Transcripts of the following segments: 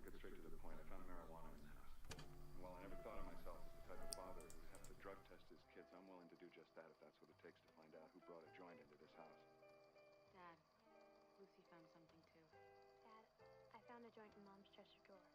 get straight to the point. I found marijuana in the house. And while I never thought of myself as the type of father who'd have to drug test his kids, I'm willing to do just that if that's what it takes to find out who brought a joint into this house. Dad, Lucy found something too. Dad, I found a joint in Mom's dresser drawer.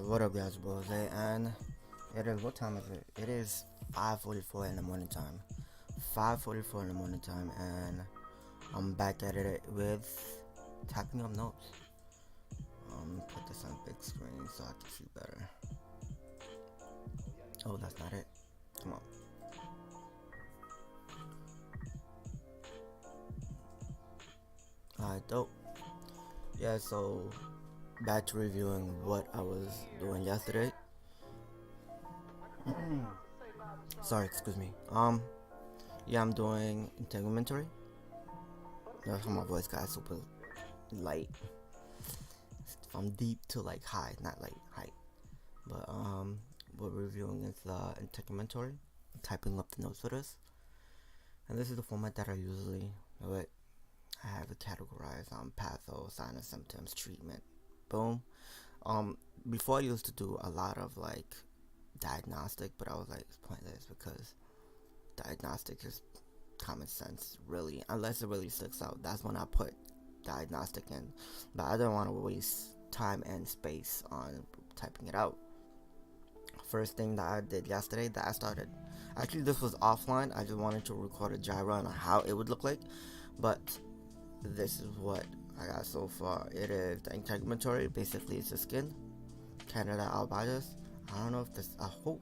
What up, guys? Bose, and it is, what time is it? It is 5:44 in the morning time. 5:44 in the morning time, and I'm back at it with typing up notes. Put this on big screen so I can see better. Oh, that's not it. Come on. Alright, dope. Yeah, so back to reviewing what I was doing yesterday. Sorry, excuse me. Yeah, I'm doing integumentary. That's how my voice got super light. From deep to like high, not like height. But what we're reviewing is integumentary. Typing up the notes for this, and this is the format that I usually do it. I have it categorized on patho, sinus symptoms, treatment. Boom. Before I used to do a lot of like diagnostic, but I was like, it's pointless because diagnostic is common sense, really, unless it really sticks out. That's when I put diagnostic in, but I don't want to waste time and space on typing it out. First thing that I did yesterday that I started, actually this was offline, I just wanted to record a gyro on how it would look like, but this is what I got so far. It is the integumentary. Basically it's the skin, Candida albicans. I don't know if this, I hope,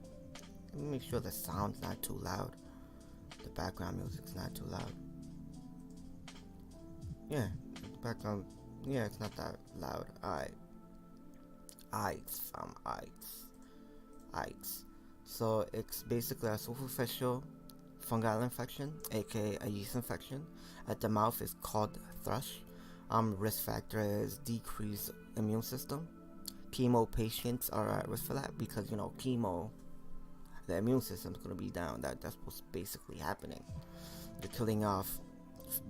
let me make sure the sound's not too loud, the background music's not too loud. Yeah, the background, yeah, it's not that loud. Alright, from Ice. ites. So it's basically a superficial fungal infection, aka a yeast infection. At the mouth is called thrush. Risk factor is decreased immune system. Chemo patients are at risk for that because chemo, the immune system's gonna be down. That's what's basically happening. They're killing off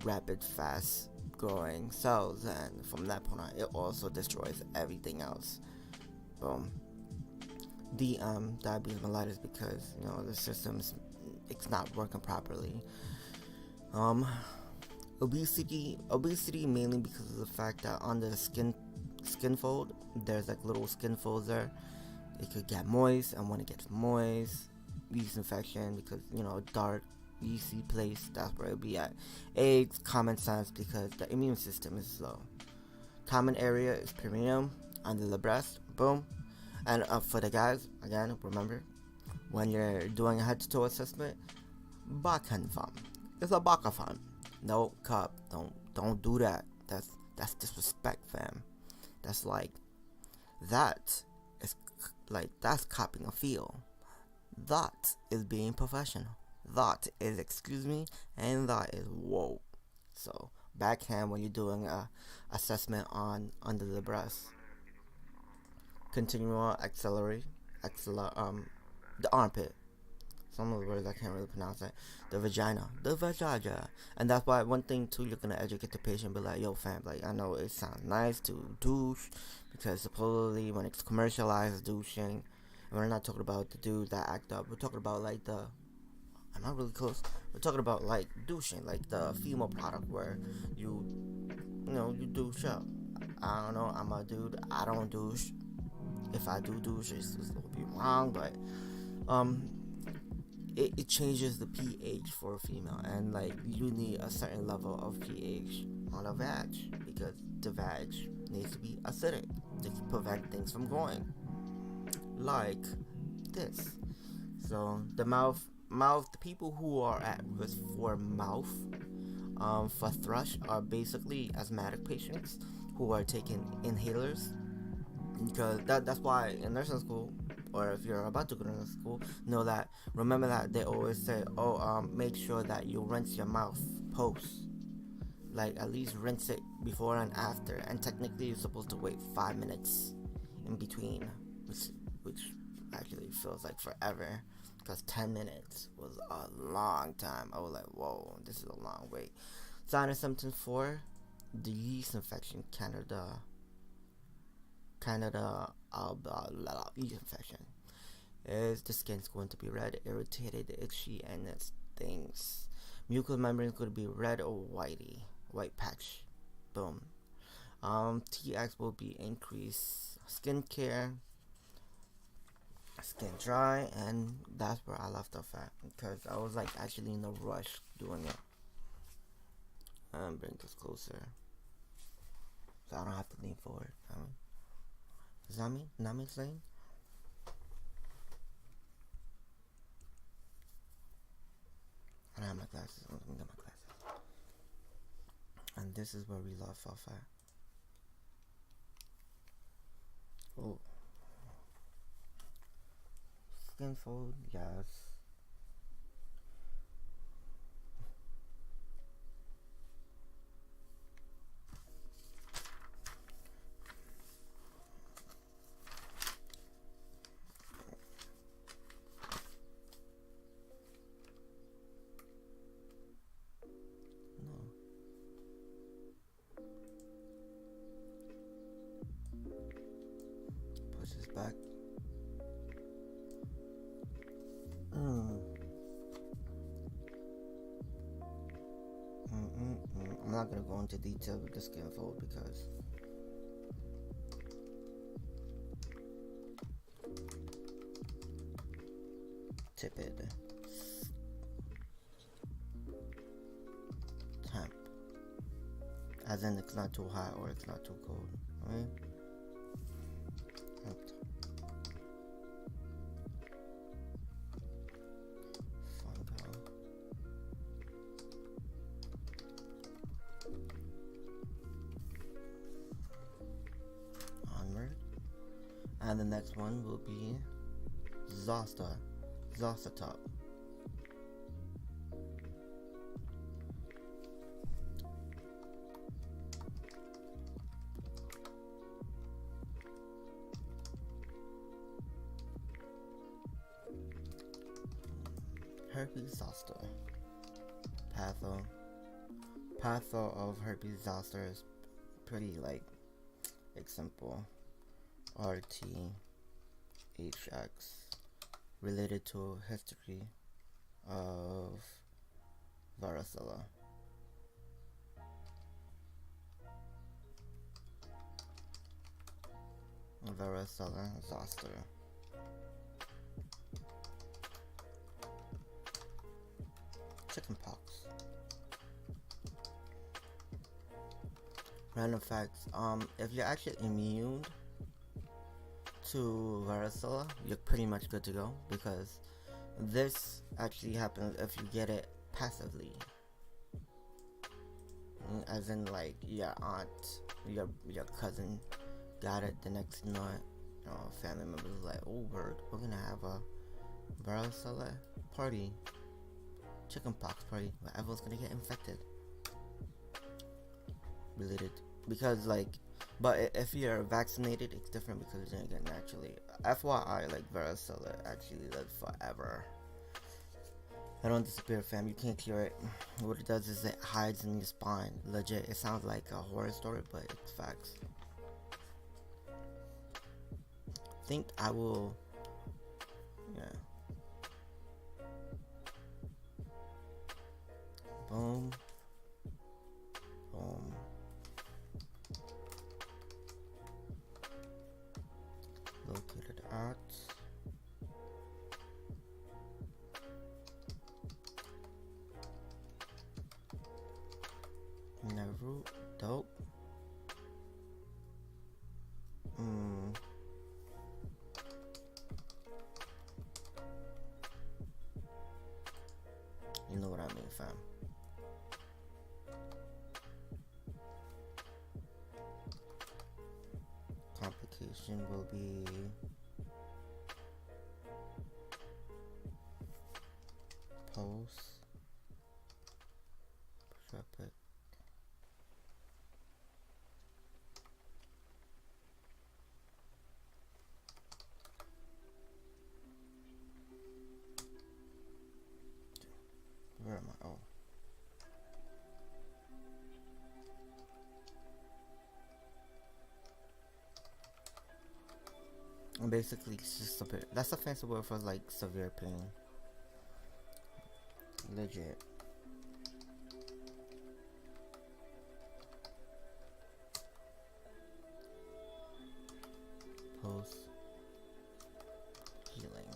rapid, fast growing cells, and from that point on, it also destroys everything else. Boom. Diabetes mellitus, because the system's it's not working properly. Obesity mainly because of the fact that on the skin fold there's like little skin folds there. It could get moist, and when it gets moist, yeast infection, because dark yeasty place, that's where it'll be at. AIDS, common sense, because the immune system is low. Common area is perineum, under the breast, boom. And for the guys, again, remember, when you're doing a head-to-toe assessment, Bakanfam. It's a Bakafam. No, cup, don't do that. That's disrespect, fam. That's that's copying a feel. That is being professional. That is excuse me, and that is whoa. So backhand when you're doing a assessment on under the breast. Continual the armpit. Some of the words I can't really pronounce it. The vagina. And that's why one thing too, you're gonna educate the patient, be like, yo fam, like I know it sounds nice to douche, because supposedly when it's commercialized douching, and we're not talking about the dude that act up, we're talking about like I'm not really close. We're talking about like douching, like the female product where you douche up. I don't know, I'm a dude, I don't douche. If I do douche, it's a little bit wrong, but it changes the pH for a female, and like you need a certain level of pH on a vag, because the vag needs to be acidic to prevent things from growing like this. So the mouth, the people who are at risk for mouth for thrush are basically asthmatic patients who are taking inhalers, because that's why in nursing school, or if you're about to go to nursing school, remember that they always say, make sure that you rinse your mouth post, like at least rinse it before and after, and technically you're supposed to wait 5 minutes in between, which actually feels like forever, because 10 minutes was a long time. I was like, whoa, this is a long wait. Sign and symptoms for the yeast infection, Canada yeast infection, is the skin's going to be red, irritated, itchy, and it stings. Mucous membrane is going to be red or white patch. Boom. TX will be increased skin care, skin dry, and that's where I left off at, because I was like actually in a rush doing it. Bring this closer so I don't have to lean forward. Does that mean saying? I don't have my glasses. Let me get my glasses. And this is where we left off at. Oh. Skin fold, yes. Push this back. I'm not gonna go into detail with the skin fold because tepid temp, as in it's not too hot or it's not too cold, right? And the next one will be zoster, top. Herpes zoster. Patho of herpes zoster is pretty like simple. RTHX, related to history of varicella. Varicella zoster. Chickenpox. Random facts. If you're actually immune to varicella, you're pretty much good to go, because this actually happens if you get it passively. As in, like, your aunt, your cousin got it, the next night, family members like, oh, we're gonna have a varicella party, chickenpox party, where everyone's gonna get infected. Related, because like, but if you're vaccinated, it's different, because you're gonna get naturally. FYI, like, varicella actually lives forever. It don't disappear, fam. You can't cure it. What it does is it hides in your spine. Legit. It sounds like a horror story, but it's facts. Think I will. Yeah. Boom. Boom. Located at Naru. Dope. You know what I mean, fam. Complication will be post traffic. Where am I? Oh. And basically, it's just a bit. That's a fancy word for like severe pain. Legit. Post healing.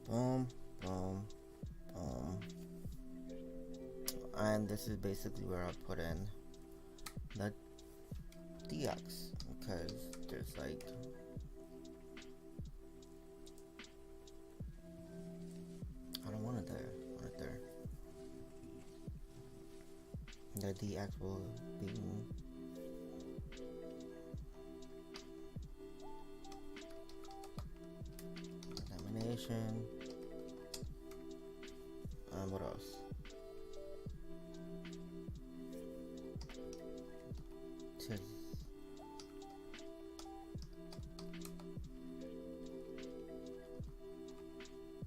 Boom, boom, boom. And this is basically where I put in the DX, because there's like I don't want it there. I want it there. The DX will be examination. And what else?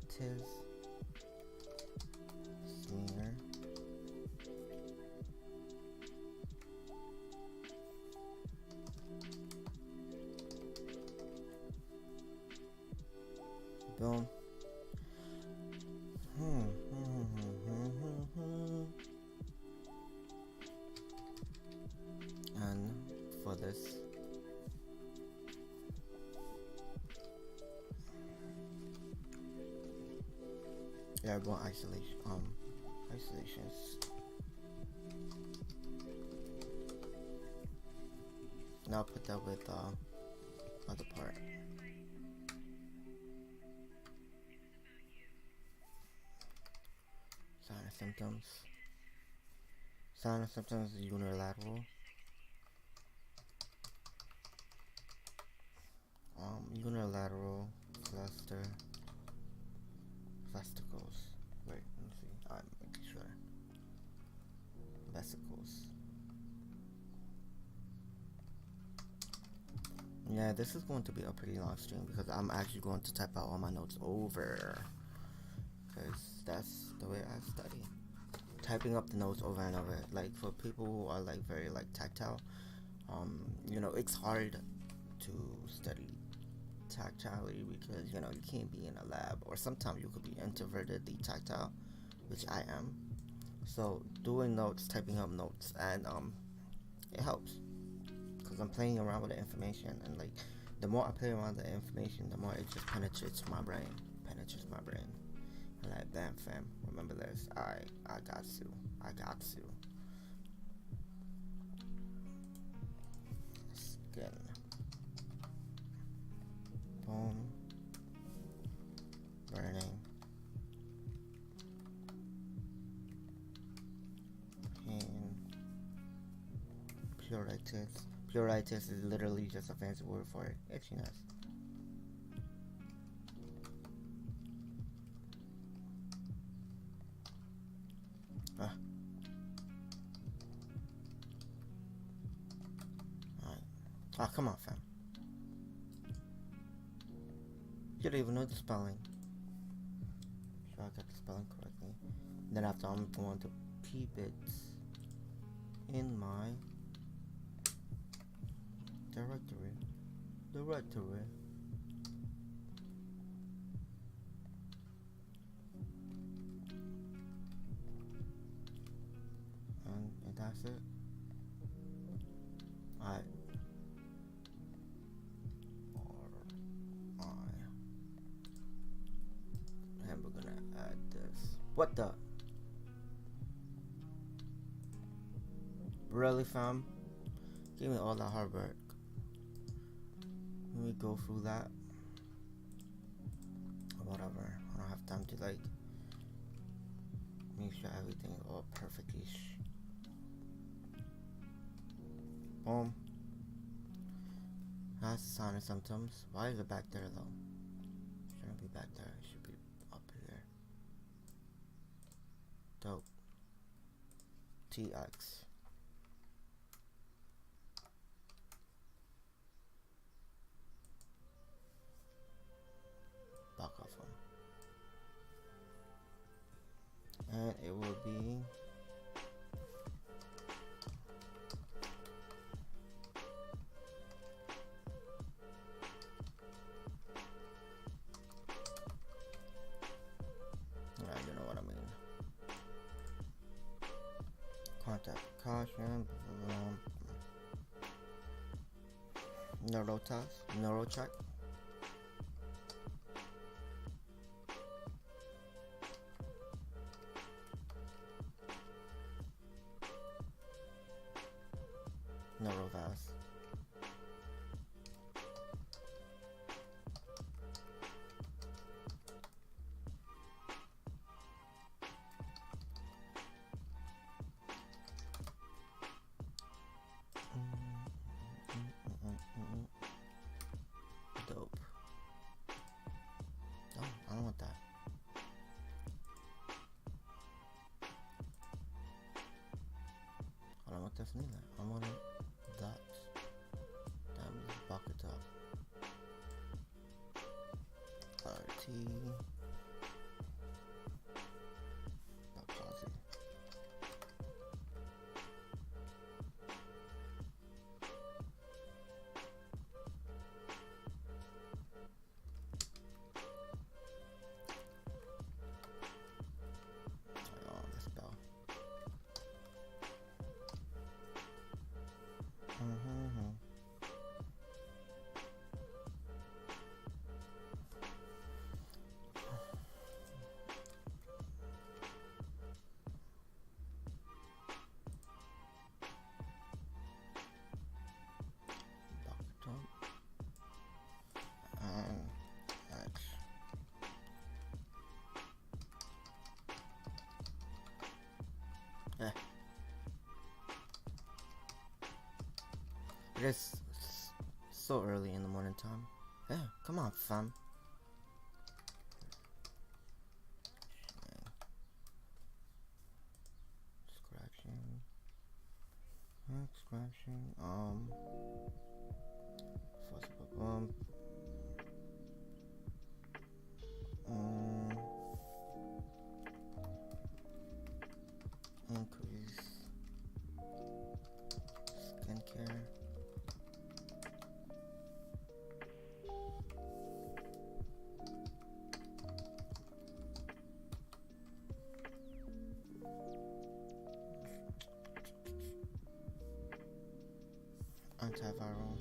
Tis. Smear. Boom. And for this, airborne isolations. Now put that with other part. Sign and symptoms. Sign and symptoms unilateral. Unilateral cluster vesicles. Wait, let me see. I'm making sure. Vesicles. Yeah, this is going to be a pretty long stream because I'm actually going to type out all my notes over. Because that's the way I study. Typing up the notes over and over. Like for people who are like very like tactile, it's hard to study tactilely because you can't be in a lab, or sometimes you could be introvertedly tactile, which I am. So doing notes, typing up notes, and it helps because I'm playing around with the information, and like the more I play around with the information, the more it just penetrates my brain, and like bam fam, remember this, I got you. Skin. Boom. Burning. Pain. Pleuritis. Pleuritis is literally just a fancy word for itchiness. Alright. Oh, come on, fam. You don't even know the spelling. Sure I got the spelling correctly. Then after, I'm going to keep it in my directory. And that's it. Alright. And we're gonna add this. What the? Really, fam? Give me all that hard work. Let me go through that. Whatever. I don't have time to like make sure everything is all perfect-ish. Boom. That's the sign and symptoms. Why is it back there though? Shouldn't be back there. It should be up here. Dope. TX. Back off them. And it will be contact caution, neurocheck. Neurovas. Dope. Oh, I don't want that. I don't want this neither. I want that. Damn, let's buck it up. RT. Not positive. It is so early in the morning time. Yeah, come on, fam. Scratching. Scratching. Forcible bump. Increase skincare. Antiviral.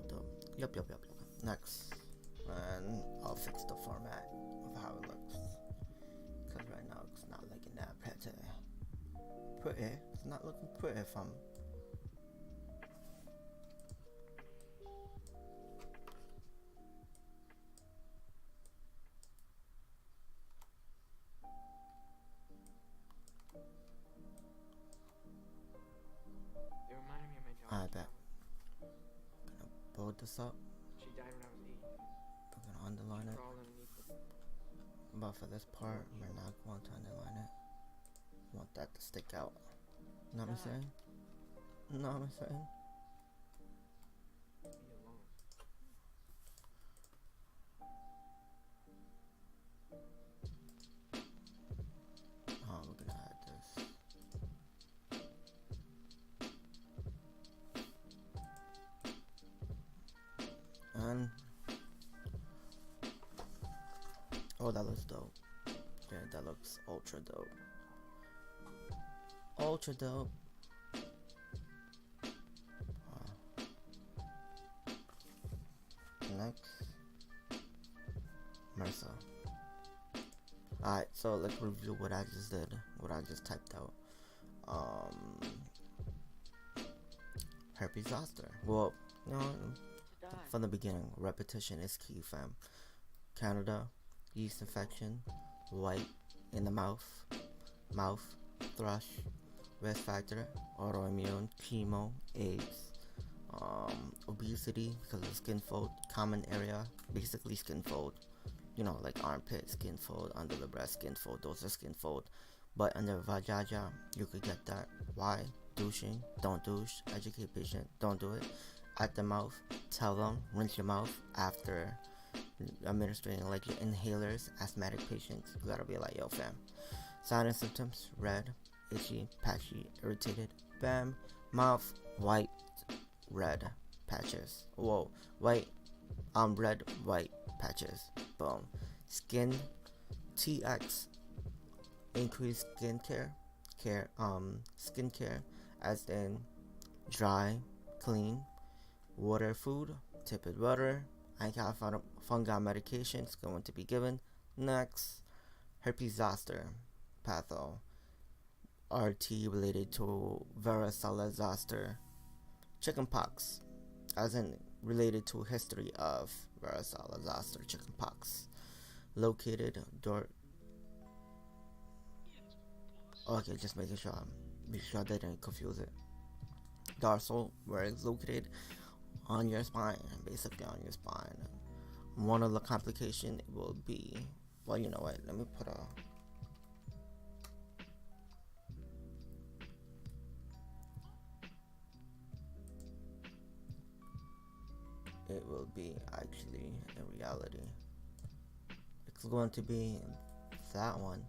Dope. Yup. Next. And I'll fix the format of how it looks. Because right now it's not looking that pretty. It's not looking pretty, fam. It reminded me of my dog. I bet. Gonna build this up. She died when I was 8. We're gonna underline it. Crawled underneath the But for this part, we're not going to underline it. We want that to stick out. Know what I'm saying? Know what I'm saying? be alone. We're gonna add this. And oh, that looks dope. Yeah, that looks ultra dope. Ultra dope. Next, Mercer. Alright, so let's review what I just did, what I just typed out. Herpes zoster. Well, you know, from the beginning, repetition is key, fam. Canada, yeast infection, white in the mouth, thrush, risk factor, autoimmune, chemo, AIDS, obesity because of skin fold, common area, basically skin fold. You know, like armpit skin fold, under the breast skin fold, those are skin fold. But under vajaja, you could get that. Why? Douching, don't douche. Educate patient, don't do it. At the mouth, tell them, rinse your mouth after administering like your inhalers. Asthmatic patients, you gotta be like, yo fam. Sign and symptoms, red, itchy, patchy, irritated, bam. Mouth, white, red, patches. Whoa, white, red, white, patches. Boom. Skin, TX, increased skincare, skincare, as in dry, clean, water, food, tepid water, anti-fungal medication is going to be given. Next, herpes zoster, patho, RT related to varicella zoster, chickenpox, as in related to history of varicella zoster, chickenpox, located okay, just making sure I didn't confuse it. Dorsal, where it's located on your spine, basically on your spine. One of the complication will be, well, you know what? Let me put a. It will be actually in reality. It's going to be that one.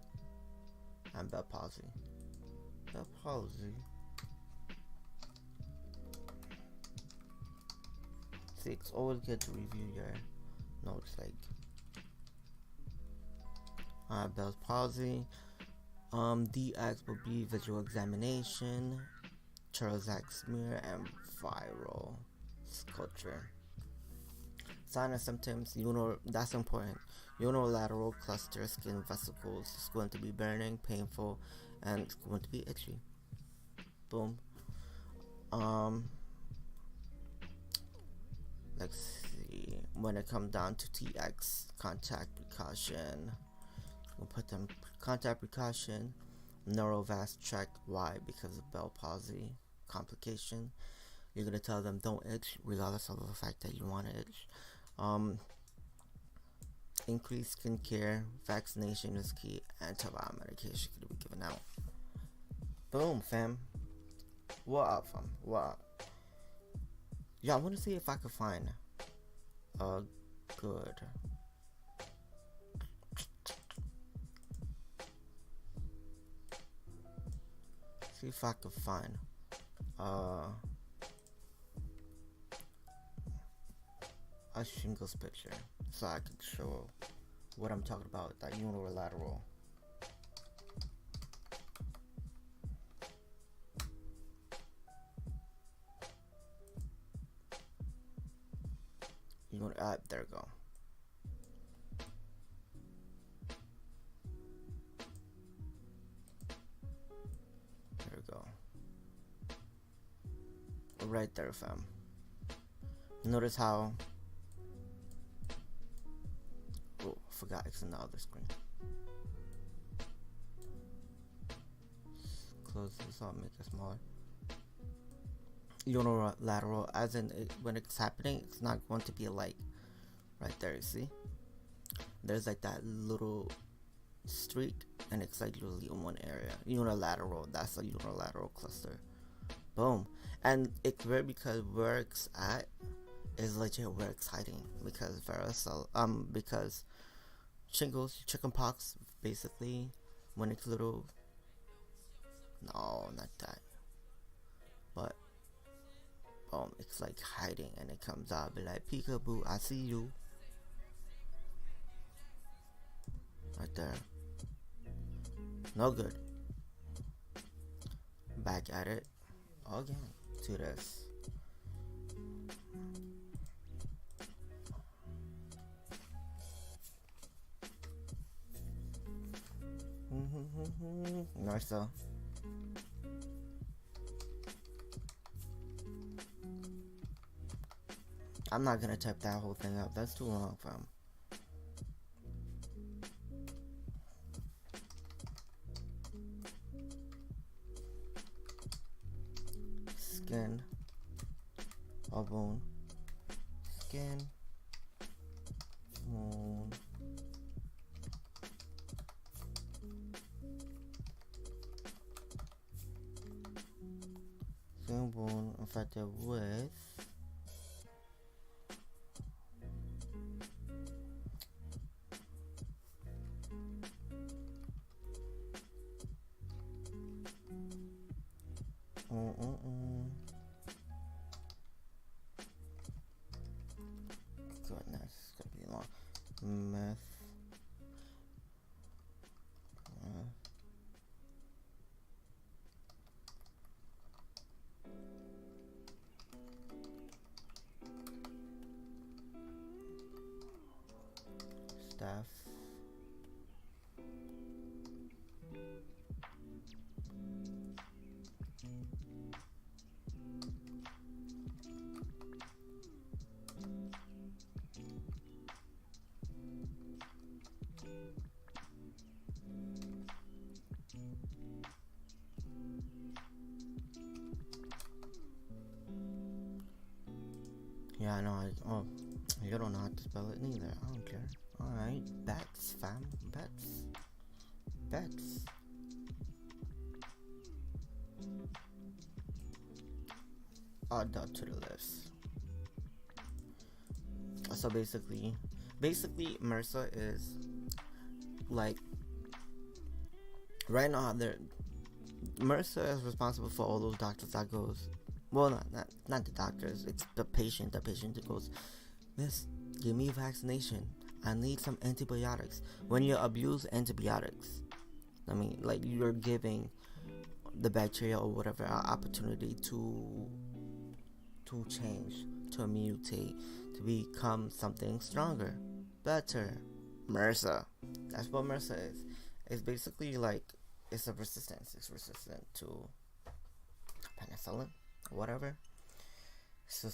And Bell palsy. See, it's always good to review your notes, like Bell's palsy. DX will be visual examination, Charles-Zack smear, and viral culture. Sign and symptoms, that's important. Unilateral cluster skin vesicles is going to be burning, painful, and it's going to be itchy. Boom. Let's see. When it comes down to TX, contact precaution, we'll put them contact precaution, neurovasc check. Why? Because of Bell palsy complication. You're gonna tell them don't itch, regardless of the fact that you want to itch. Increased skincare, vaccination is key, antiviral medication could be given out. Boom, fam. What up, fam? What up? Yeah, I want to see if I could find a good a shingles picture so I can show what I'm talking about, that unilateral. There we go. There we go. Right there, fam. Notice how... Oh, I forgot it's on the other screen. Close this up, make it smaller. Unilateral, as in when it's happening, it's not going to be like right there. You see, there's like that little streak, and it's like usually in one area. Unilateral, that's a unilateral cluster. Boom. And it's weird because where it's at is legit where it's hiding, because because shingles, chickenpox, basically, when it's little. No, not that. But boom, it's like hiding, and it comes out, be like, peekaboo, I see you. Right there. No good. Back at it again to this. Nice though. I'm not gonna type that whole thing up. That's too long, fam. Skin. A bone. Skin. Bone. Skin, bone infected with goodness, it's gonna be long. Meth. Staff. Yeah, I know. Oh, you don't know how to spell it neither. I don't care. Alright, bats, fam. Bats. Bats. Add that to the list. So basically MRSA is like right now MRSA is responsible for all those doctors that goes, well, not the doctors, it's the patient that goes, miss, give me vaccination, I need some antibiotics. When you abuse antibiotics, I mean, like, you're giving the bacteria or whatever an opportunity to change, to mutate, to become something stronger, better. MRSA, that's what MRSA is. It's basically like, it's a resistance. It's resistant to penicillin or whatever. It's a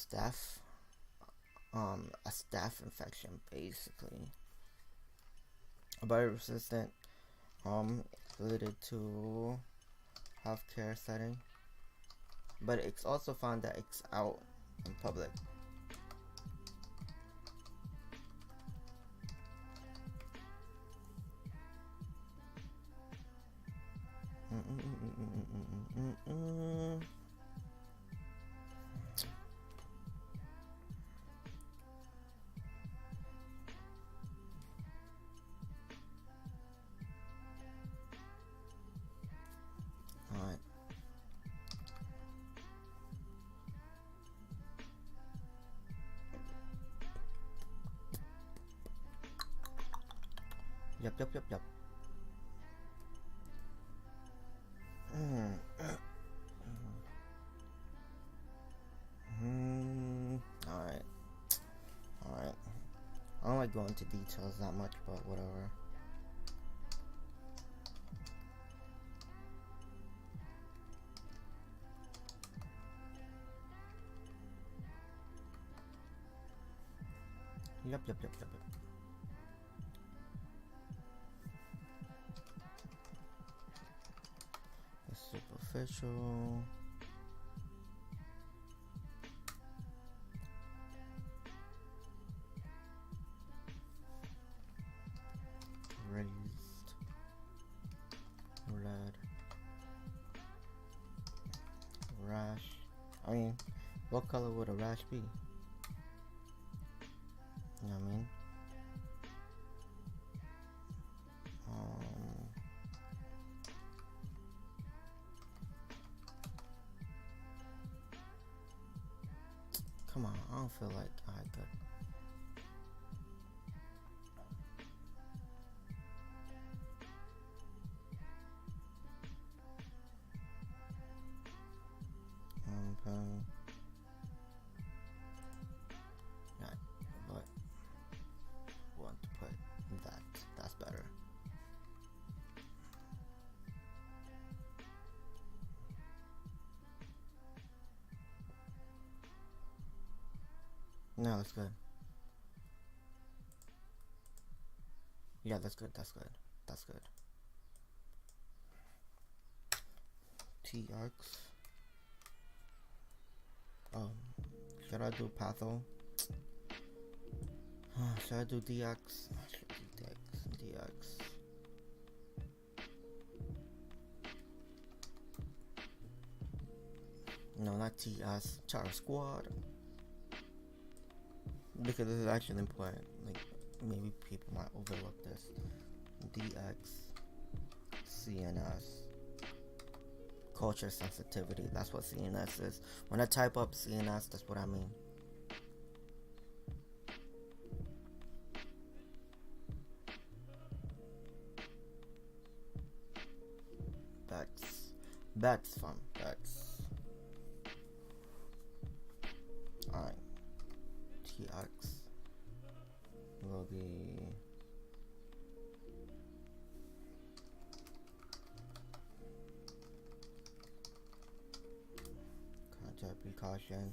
staph infection basically. A bioresistant related to healthcare setting, but it's also found that it's out in public. Alright. Yep. Alright. I don't like going into details that much, but whatever. Yep. It's superficial. Raised. Red. Rash. I mean, what color would a rash be? You know what I mean? Come on, I don't feel like I could. Yeah, but want to put that. That's better. No, that's good. Yeah, that's good. T-arcs. Should I do patho? Should I do DX? I should do DX. No, not TS. Char Squad. Because this is actually important. Like, maybe people might overlook this. DX. CNS. Culture sensitivity. That's what CNS is. When I type up CNS, that's what I mean. That's fun. Alright. TX will be contact precaution.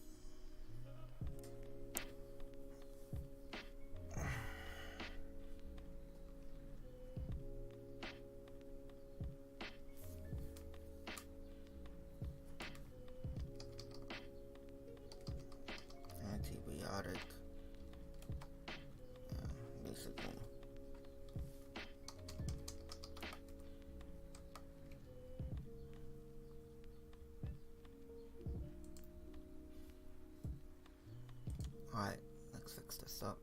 Antibiotic. Basically. Alright, let's fix this up.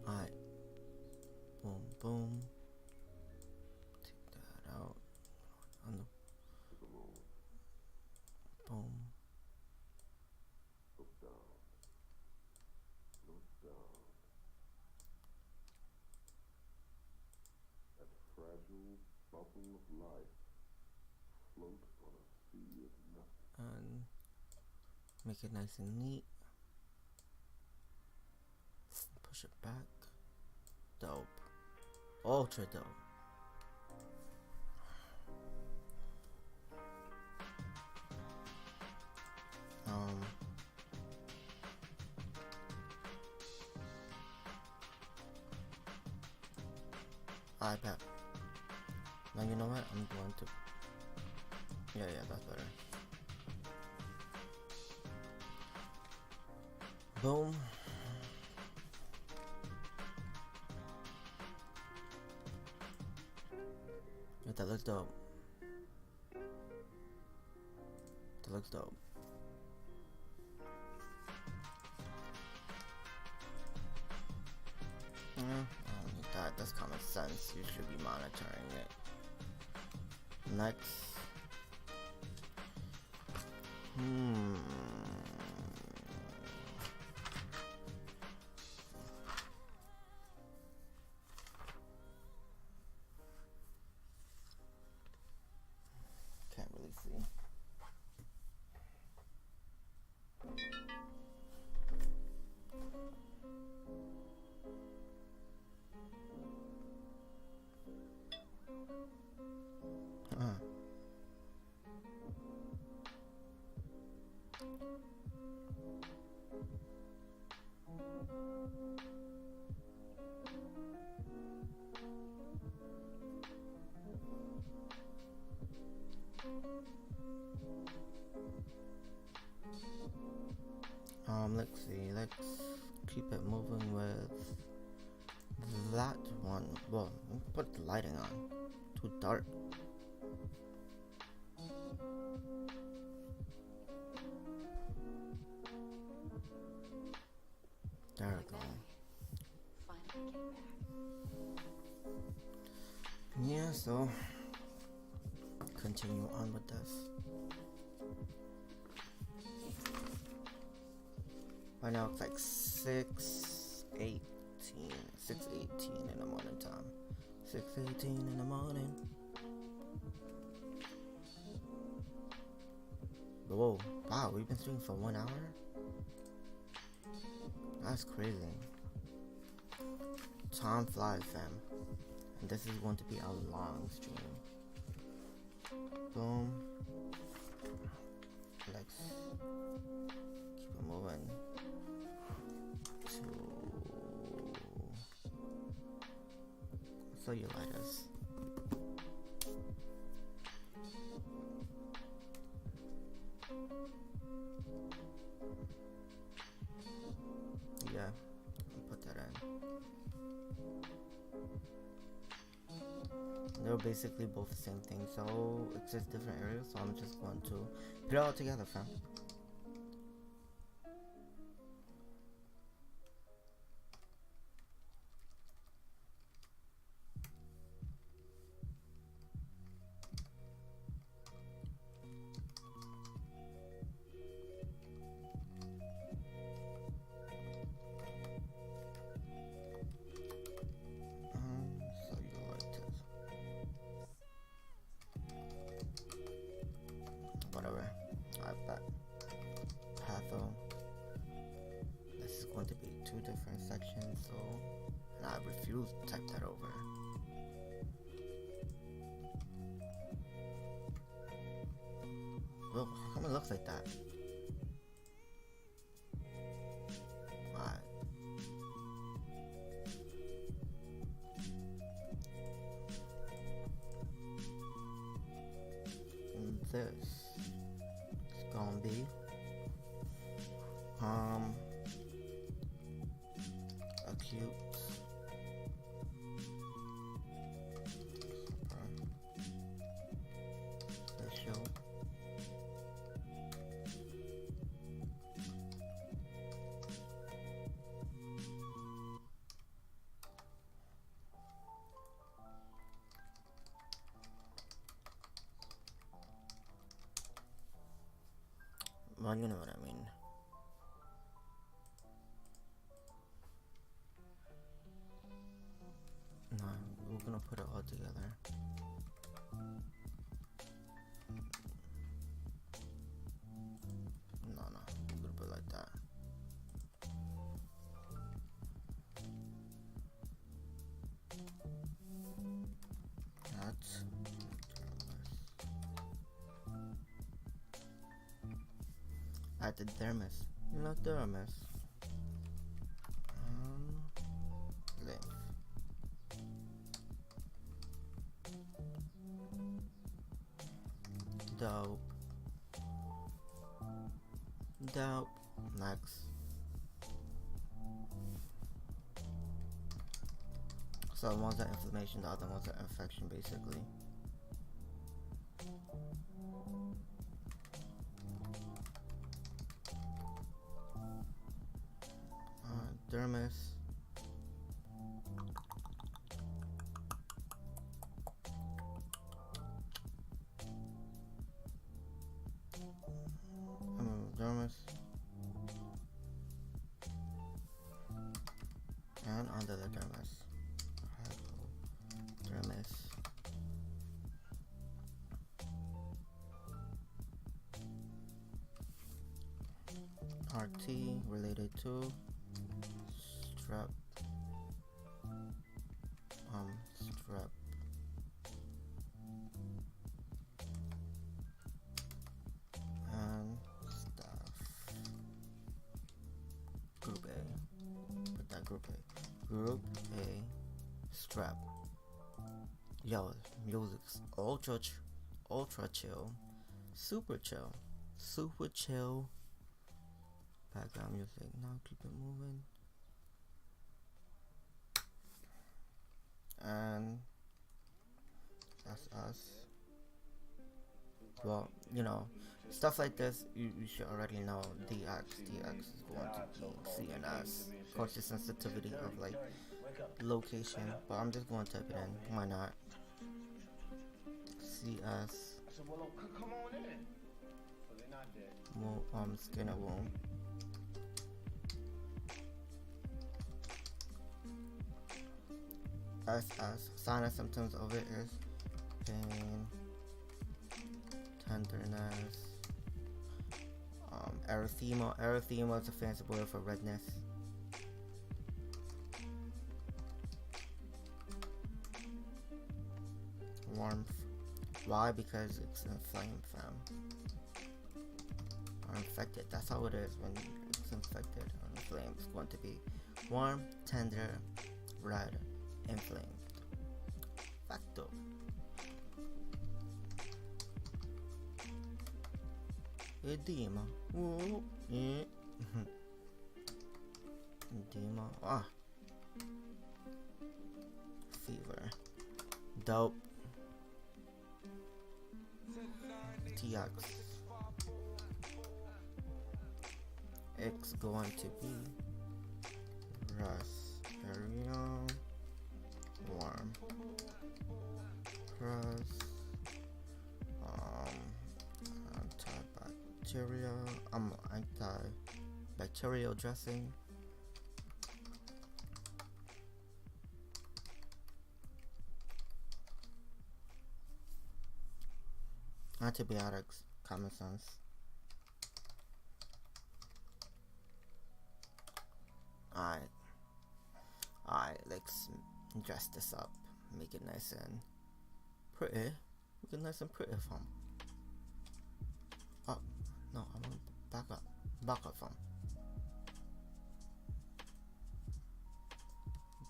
Alright. Boom. Take that out. Boom. That fragile bubble of life float on a sea of nothing. And make it nice and neat. push it back. Dope. Ultra dope. iPad. Now you know what? I'm going to. Yeah, that's better. Boom. Yeah, that looks dope. That looks dope. I don't need that. That's common sense. You should be monitoring it. Next. Can't really see. Let's see, let's keep it moving with that one. Well, put the lighting on. Too dark. There we go. Finally came back. Yeah, so continue on with this. Right now it's like 6:18 in the morning time. 6:18 in the morning. Whoa, wow, we've been streaming for 1 hour? That's crazy. Time flies, fam. And this is going to be a long stream. Boom. Let's keep it moving. So you like us. Yeah, I'll put that in. They're basically both the same thing, so it's just different areas, so I'm just going to put it all together, fam. Whatever. I've got patho. This is going to be 2 different sections, so and I refuse to type that over. Well, how come it looks like that? Alright. And this is gonna be acute superficial well, you know what I mean. No, we're gonna put it all together. No, we're gonna put it like that. At the dermis. You know, dermis. Length. Dope. Dope. Next. So one's an inflammation, the other one's an infection, basically. Dermis. Dermis. And under the dermis. Dermis. RT related to strep. Strep. And stuff. Group A. Put that group A. Group A. Strep. Yo, music's ultra chill. Super chill. Background music. Now keep it moving. And that's us. Well, you know, stuff like this, you should already know. DX is going to be CNS, conscious sensitivity of like location, but I'm just going to type it in. Why not? CS. Skinner wound. SS. Sign symptoms of it is pain, tenderness, erythema. Erythema is a fancy word for redness. Warmth. Why? Because it's inflamed, fam. Or infected. That's how it is when it's infected or inflamed. It's going to be warm, tender, red, inflamed. Facto. Edema. Ooh, yeah. Edema. Ah. Fever. Dope. TX. X going to be raspberry. Warm. Cross. Antibacterial dressing. Antibiotics, common sense. Alright, let's dress this up. Make it nice and pretty. Make it nice and pretty, fam. Oh, no, I want to back up, fam.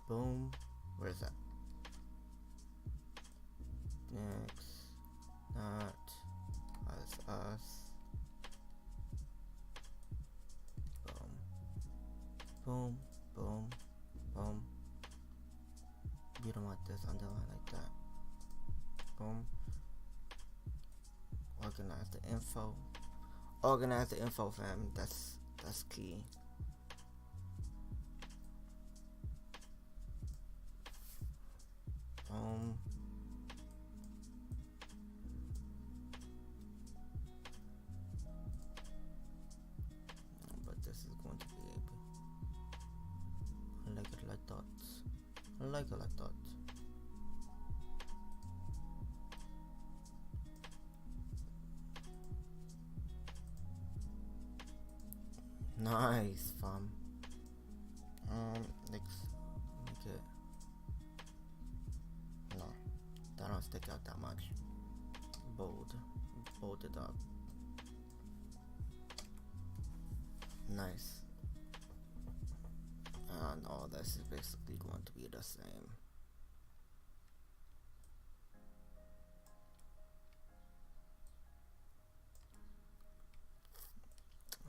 Boom. Where is that? Next. Not as us. Boom, boom, boom. You don't want this underline like that. Boom. Organize the info. Organize the info, fam. That's key. Boom. But this is going to be I like it like that. I like it like that. Nice, fam. Next, make it. No, that don't stick out that much. Bold it up. Nice. And all this is basically going to be the same.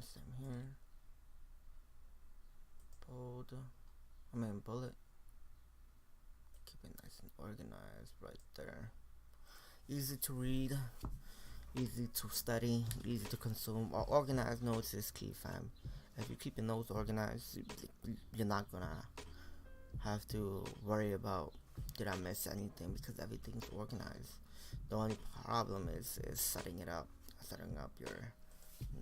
Same here. Bold. Bullet. Keep it nice and organized right there. Easy to read, easy to study, easy to consume. Organized notes is key, fam. If you keep your notes organized, you're not gonna have to worry about did I miss anything, because everything's organized. The only problem is setting up your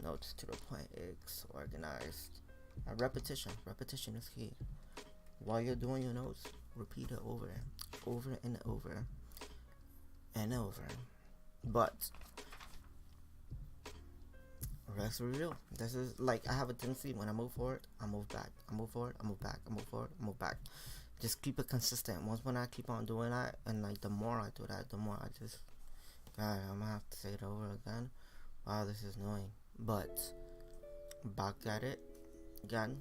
notes to the point it's organized. And repetition is key. While you're doing your notes, repeat it over and over and over. But rest real. This is like, I have a tendency when I move forward, I move back. I move forward, I move back. I move forward, I move back. Just keep it consistent. Once when I keep on doing that, and like the more I do that, the more I just, God, I'm gonna have to say it over again. Wow, this is annoying. But back at it again.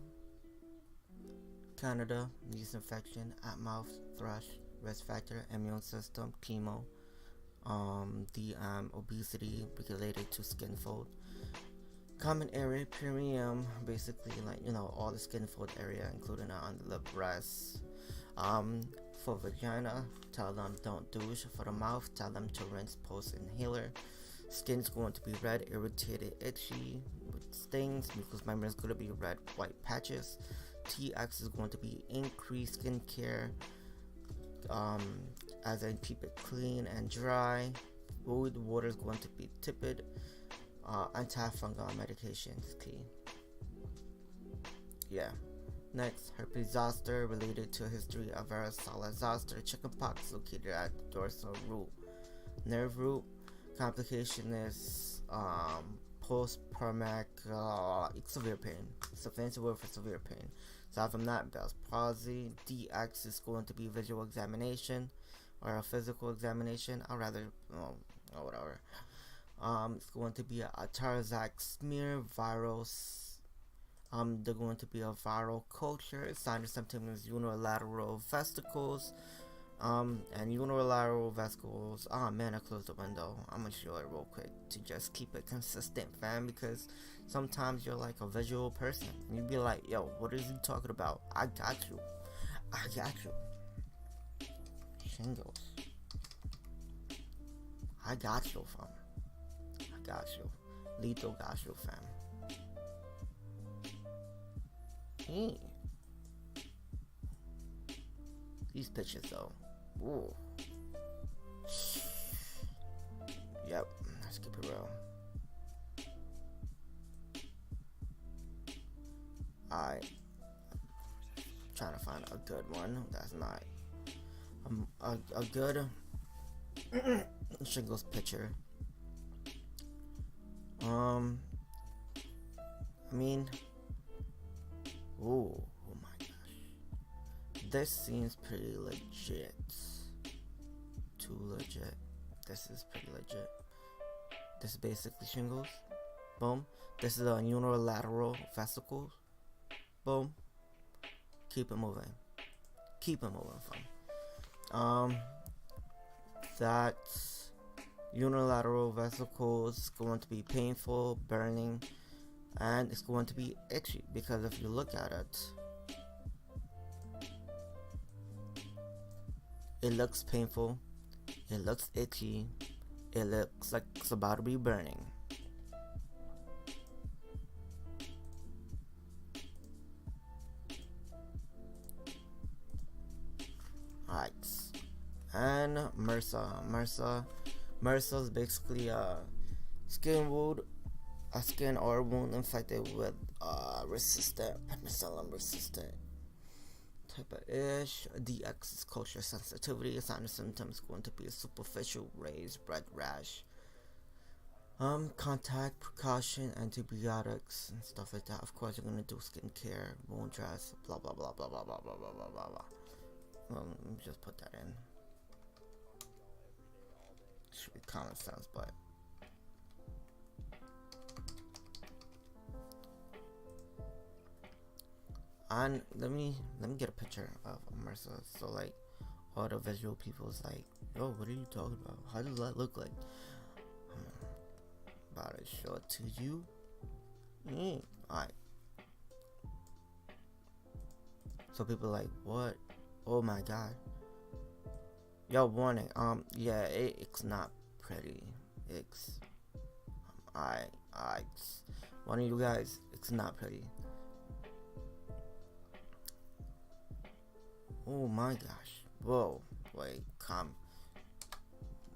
Canada, yeast infection, at mouth, thrush, risk factor, immune system, chemo, obesity related to skin fold, common area, perineum, basically like, all the skin fold area, including on the breasts. For vagina, tell them don't douche. For the mouth, tell them to rinse post inhaler. Skin's going to be red, irritated, itchy, with stings. Mucous membrane is going to be red, white patches. TX is going to be increased skin care, as in keep it clean and dry. Fluid water is going to be tepid. Antifungal medication is key. Yeah. Next, herpes zoster related to a history of varicella zoster. Chickenpox located at the dorsal root nerve root. Complication is post-traumatic severe pain. It's a fancy word for severe pain. Aside from that, Bell's palsy. DX is going to be visual examination or a physical examination. I'd rather, whatever. It's going to be a Tarzak smear, virus. They're going to be a viral culture. Sign of symptoms: unilateral vesicles. And unilateral vesicles. Oh man, I closed the window. I'm gonna show it real quick to just keep it consistent, fam. Because sometimes you're like a visual person. You'd be like, yo, what is he talking about? I got you. Shingles. I got you, fam. I got you. Lethal got you, fam. Hey. These pictures though. Ooh. Yep. Let's keep it real. Alright. Trying to find a good one. That's not a good shingles picture. Oh my gosh. This seems pretty legit. Too legit. This is pretty legit. This is basically shingles. Boom. This is a unilateral vesicles. Boom. Keep it moving. Fam. That unilateral vesicles is going to be painful, burning, and it's going to be itchy, because if you look at it, it looks painful, it looks itchy, it looks like it's about to be burning. Alright. And MRSA is basically a skin wound, a skin or wound infected with resistant penicillin resistant type of ish. DX is culture sensitivity. Sign of symptoms going to be a superficial raised red rash. Contact precaution, antibiotics and stuff like that. Of course, you're gonna do skin care, wound dress, blah blah blah blah blah blah blah blah blah blah. Let me just put that in. Should be common sense, but And let me get a picture of Marissa. So like all the visual people's like, yo, what are you talking about? How does that look like? I'm about to show it to you. Alright. So people are like, what? Oh my god. Yo, warning. Yeah, it's not pretty. It's I one of you guys, it's not pretty. Oh my gosh. Whoa. Wait, calm.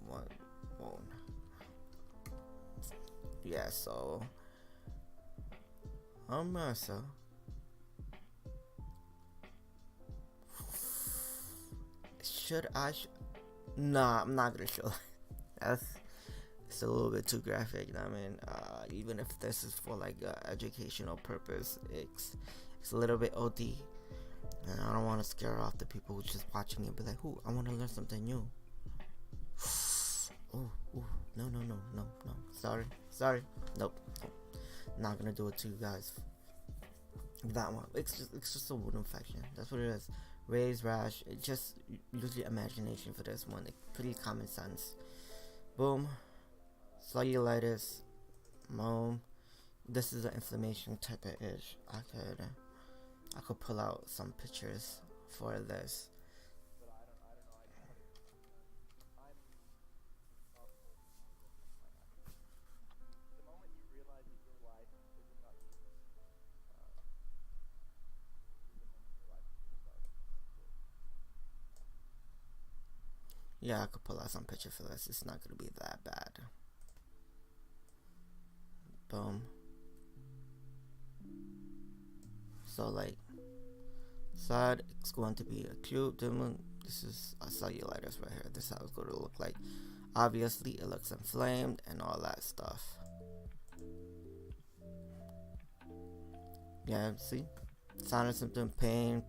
What? Whoa. Yeah, so Marissa. Should I? Nah, I'm not gonna show. That's it's a little bit too graphic. I mean, even if this is for like educational purpose, it's a little bit OD, and I don't want to scare off the people who's just watching it. Be like, "Ooh, I want to learn something new." Oh, no. Sorry, nope. Not gonna do it to you guys. That one, it's just a wound infection. That's what it is. Raised rash. It just use your imagination for this one. It's pretty common sense. Boom. Cellulitis. Boom. This is an inflammation type of itch. I could pull out some pictures for this. Yeah, I could pull out some picture for this. It's not gonna be that bad. Boom. So like side, it's going to be acute. This is a cellulitis right here. This is how it's going to look like. Obviously, it looks inflamed and all that stuff. Yeah, see? Sign and symptom: pain,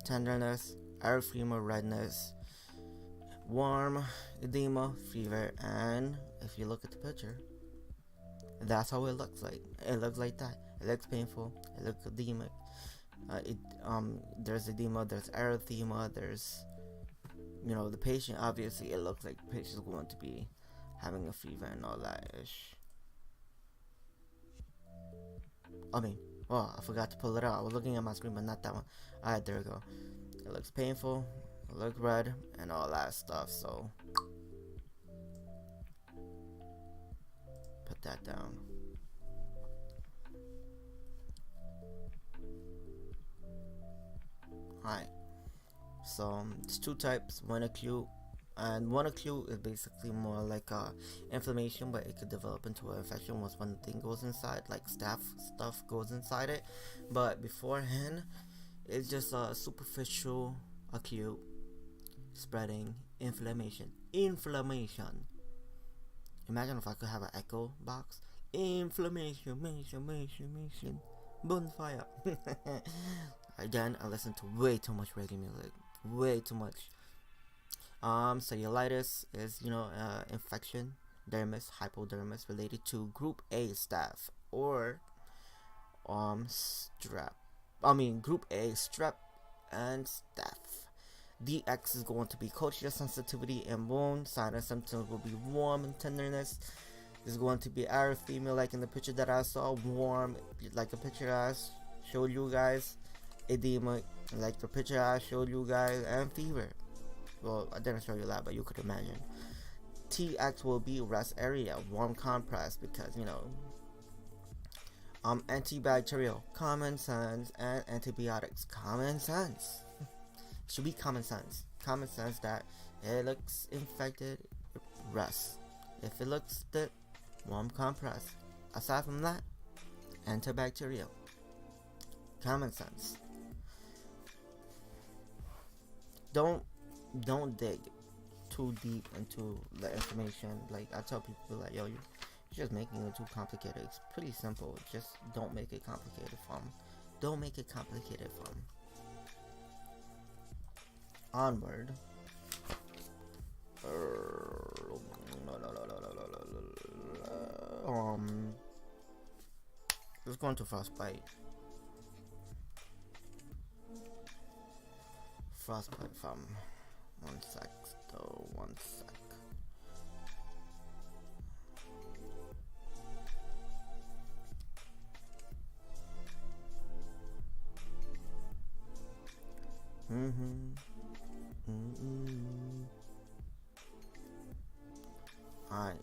tenderness, erythema, redness, warm, edema, fever, and if you look at the picture, that's how it looks like. It looks like that. It looks painful. It looks edemic. There's edema. There's erythema. There's, the patient. Obviously, it looks like the patient's going to be having a fever and all that ish. I forgot to pull it out. I was looking at my screen, but not that one. Alright, there we go. It looks painful. It looks red and all that stuff. So put that down. Alright, so there's two types: one acute, and one acute is basically more like inflammation, but it could develop into an infection once one thing goes inside, like stuff goes inside it. But beforehand, it's just a superficial acute spreading inflammation. Imagine if I could have an echo box. Inflammation, bonfire. Again, I listen to way too much reggae music. Way too much. Cellulitis is, infection, dermis, hypodermis, related to group A staph or group A strep and staph. DX is going to be culture sensitivity and wound. Sign and symptoms will be warm and tenderness. Is going to be erythema, like in the picture that I saw. Warm, like the picture I showed you guys. Edema, like the picture I showed you guys. And fever. Well, I didn't show you that, but you could imagine. TX will be rest area, warm compress, because antibacterial, common sense, and antibiotics, common sense. Should be common sense that it looks infected, rest. If it looks thick, warm compress. Aside from that, antibacterial, common sense. Don't dig too deep into the information. Like I tell people, like, yo, you're just making it too complicated. It's pretty simple. Just don't make it complicated from. Onward. Let's go into frostbite. frostbite from 1 sec though, 1 sec. Alright.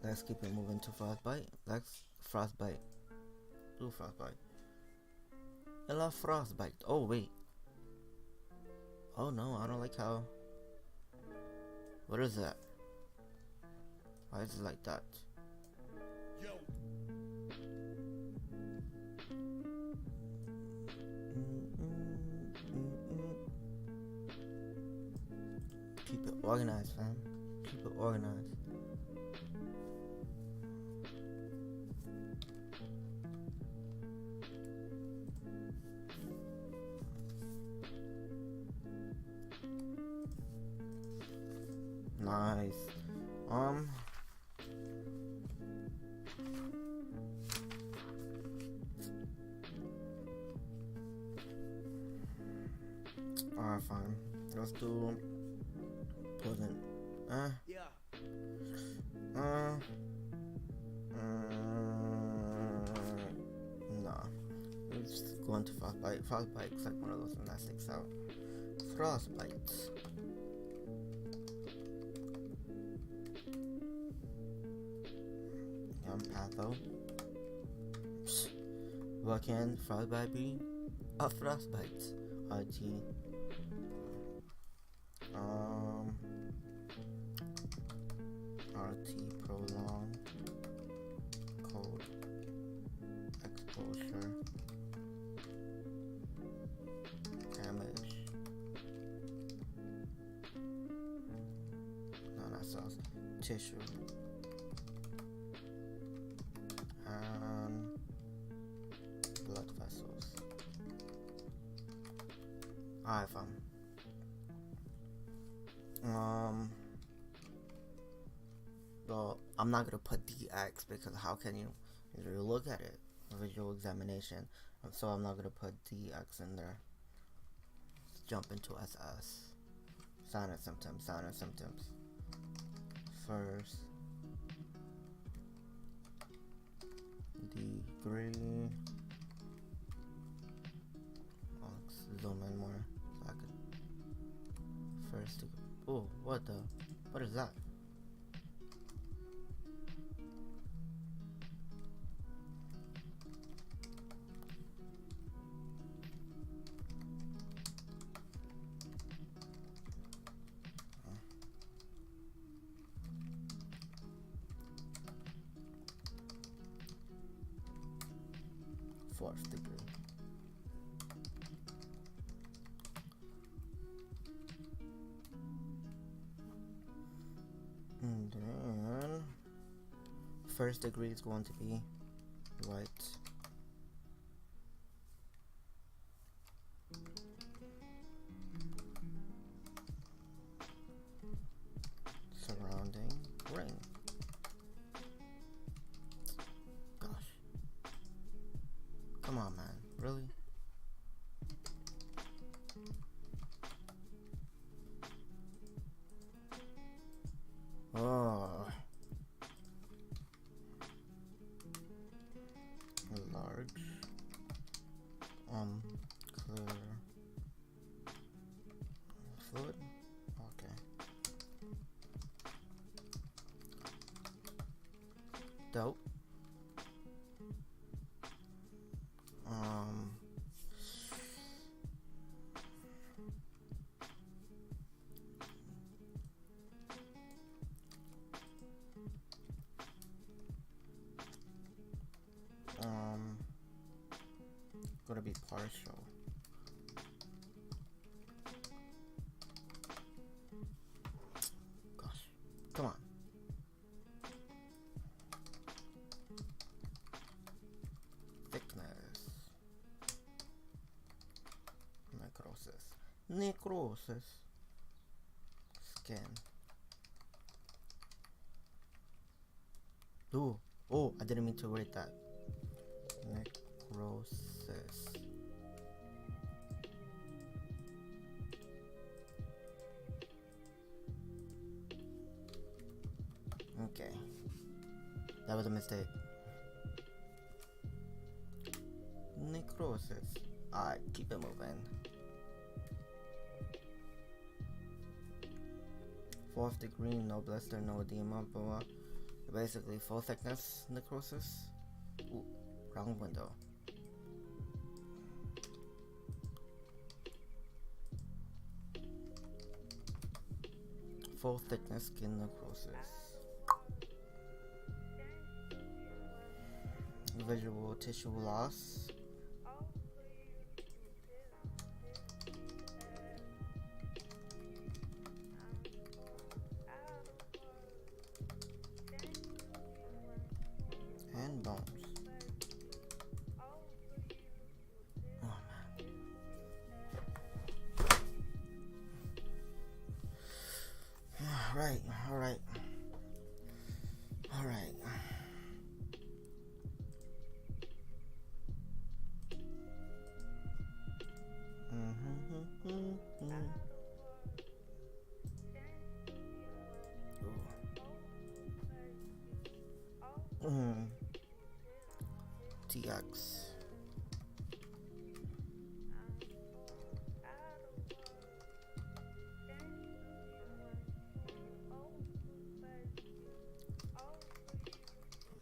Let's keep it moving to frostbite. Let's frostbite. Do frostbite. I love frostbite. Oh wait. Oh no, I don't like how. What is that? Why is it like that? Yo. Keep it organized, fam. Keep it organized. Nice. Alright, fine. Let's do Pleasant. Nah. Let's just go into Frostbite. Frostbite's like one of those that sticks out. Frostbite. Patho. What can frostbite be? A frostbite. RT. RT prolong. Cold. Exposure. Damage. No, not sauce. Tissue. Blood vessels. Alright, fam. Well, I'm not gonna put DX because how can you look at it? Visual examination. So I'm not gonna put DX in there. Let's jump into SS. Sign and symptoms. Sign and symptoms. First degree. Let's zoom in more so I could first degree. Oh, what is that? Fourth degree. And then first degree is going to be right. Surrounding ring. Come on, man. Really? Oh. Large. Clear. Fluid? Okay. Dope. Gonna be partial. Gosh, come on. Thickness. Necrosis. Skin. Ooh. Oh, I didn't mean to write that. Necrosis. Okay. That was a mistake. Necrosis. Alright, keep it moving. Fourth degree, no blister, no edema, blah. Basically, full thickness necrosis. Ooh, wrong window. Full thickness skin necrosis. Visual tissue loss. And bones. Oh man. Alright, alright. Alright. TX.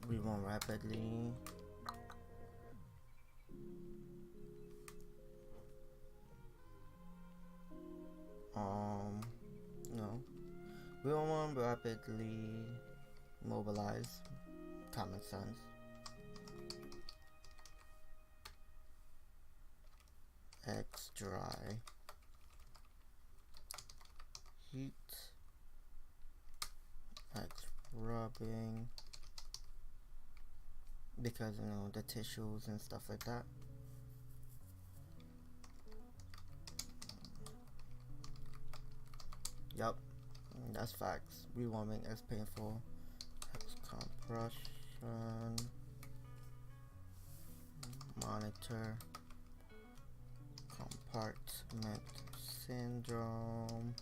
We won't rapidly. No. We won't rapidly mobilize. Common sense. X dry. Heat. X rubbing. Because, you know, the tissues and stuff like that. Yup, that's facts. Rewarming is painful. X compression. Monitor. Compartment syndrome.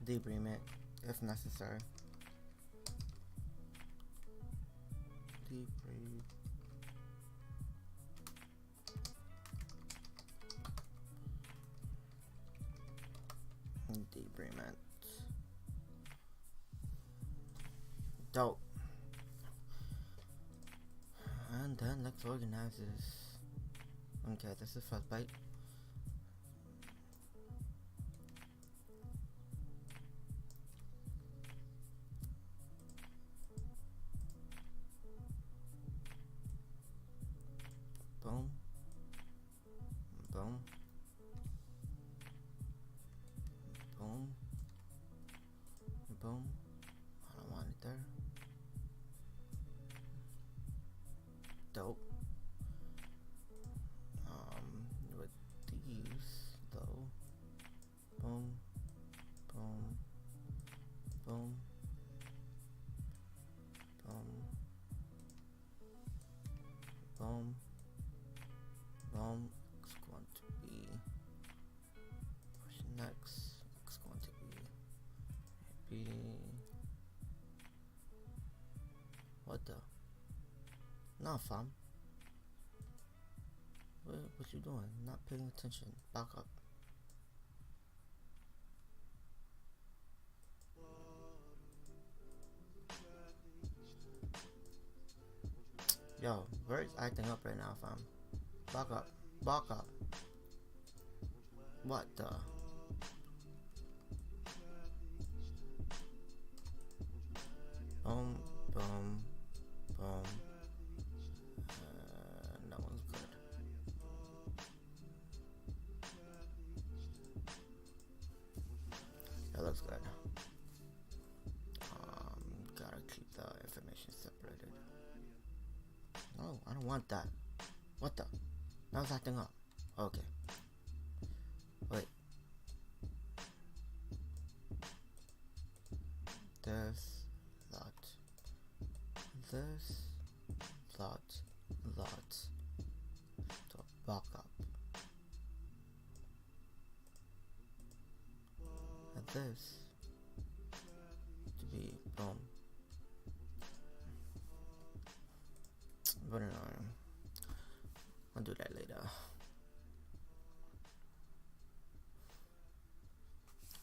Debridement if necessary. Debrief. Debridement. Dope. And then let's organize this. Okay, this is first bite. Boom. Boom. Boom. Boom. I don't want it there. Dope. With these though. Boom. Boom. Boom. Boom. Boom. Boom. It's going to be push next. It's going to be what the? Nah, fam. What you doing? Not paying attention. Back up. Yo, Bird's acting up right now, fam. Back up. Back up. What the? Boom. Boom. That one's good. That looks good. Gotta keep the information separated. No, I don't want that. What the? Now it's acting up. Okay. Wait. This lot. This lot. To back up. this to be boom. But I'll do that later.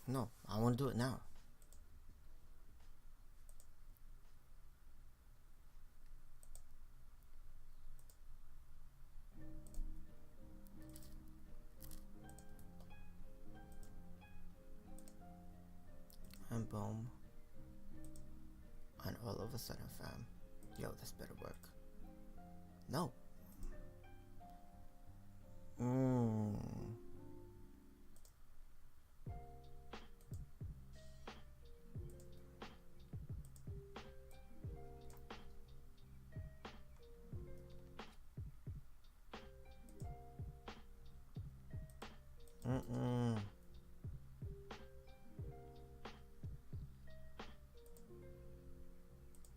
No, I want to do it now. And boom. And all of a sudden, fam. Yo, this better work. No.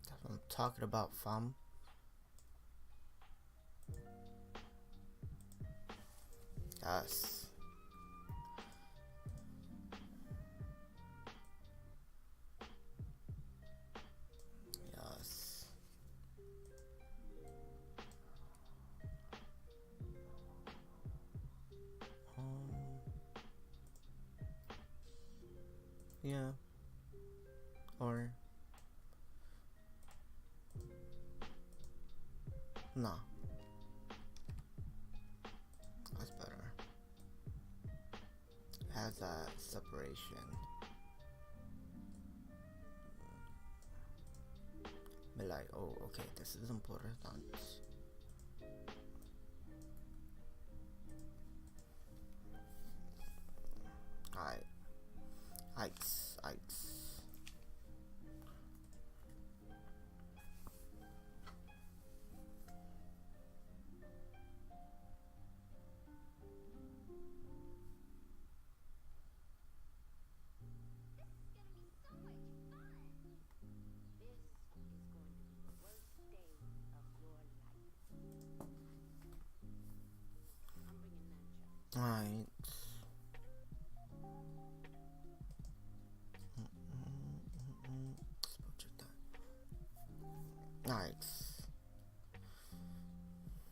That's what I'm talking about, fam. Yes. Yes. Yeah. Or no. That's better. Has that separation. Be like, oh, okay, this is important. Alright. Ikes. Alright.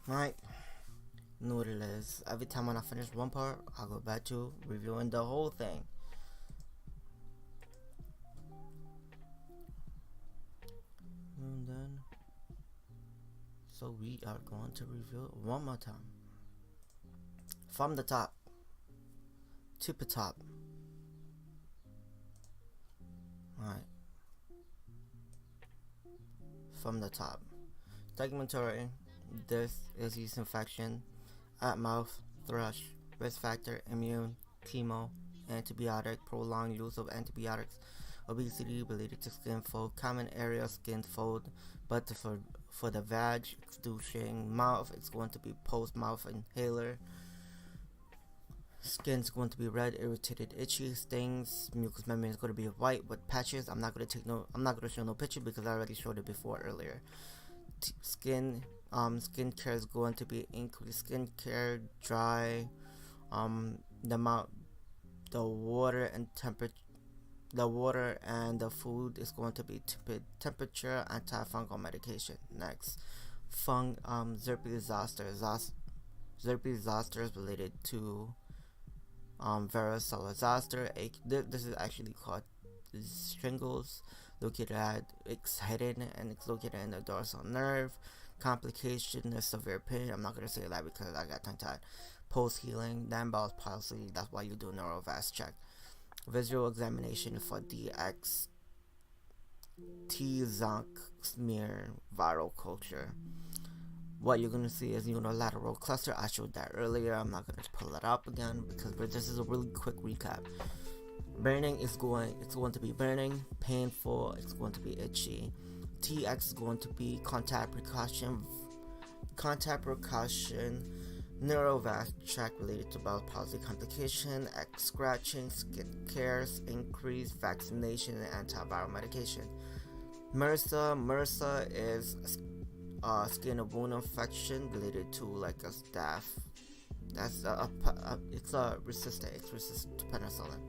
Alright. Know what it is. Every time when I finish one part, I'll go back to reviewing the whole thing. And then, so we are going to review it one more time. From the top. To the top. Alright. From the top. Documentary. This is yeast infection at mouth, thrush, risk factor, immune, chemo, antibiotic, prolonged use of antibiotics, obesity related to skin fold, common area skin fold, but for the vag, exuding, mouth, it's going to be post mouth inhaler. Skin's going to be red, irritated, itchy, stings. Mucous membrane is going to be white with patches. I'm not going to show no picture because I already showed it before earlier. Skin care is going to be increased skincare, dry. The water and the food is going to be temperature, antifungal medication. Next, herpes zoster. Herpes zoster is related to varicella zoster. This is actually called shingles. Located at it's hidden and it's located in the dorsal nerve. Complication is severe pain. I'm not gonna say that because I got tongue tied. Post healing, then Bell's palsy. That's why you do a neurovasc check. Visual examination for DX T-Zonk smear viral culture. What you're gonna see is unilateral cluster. I showed that earlier. I'm not gonna pull it up again because this is a really quick recap. Burning it's going to be burning, painful, it's going to be itchy. TX is going to be contact precaution, neurovasc tract related to bowel palsy complication, X scratching, skin cares, increased vaccination and antiviral medication. MRSA is skin and wound infection related to like a staph. That's it's resistant to penicillin.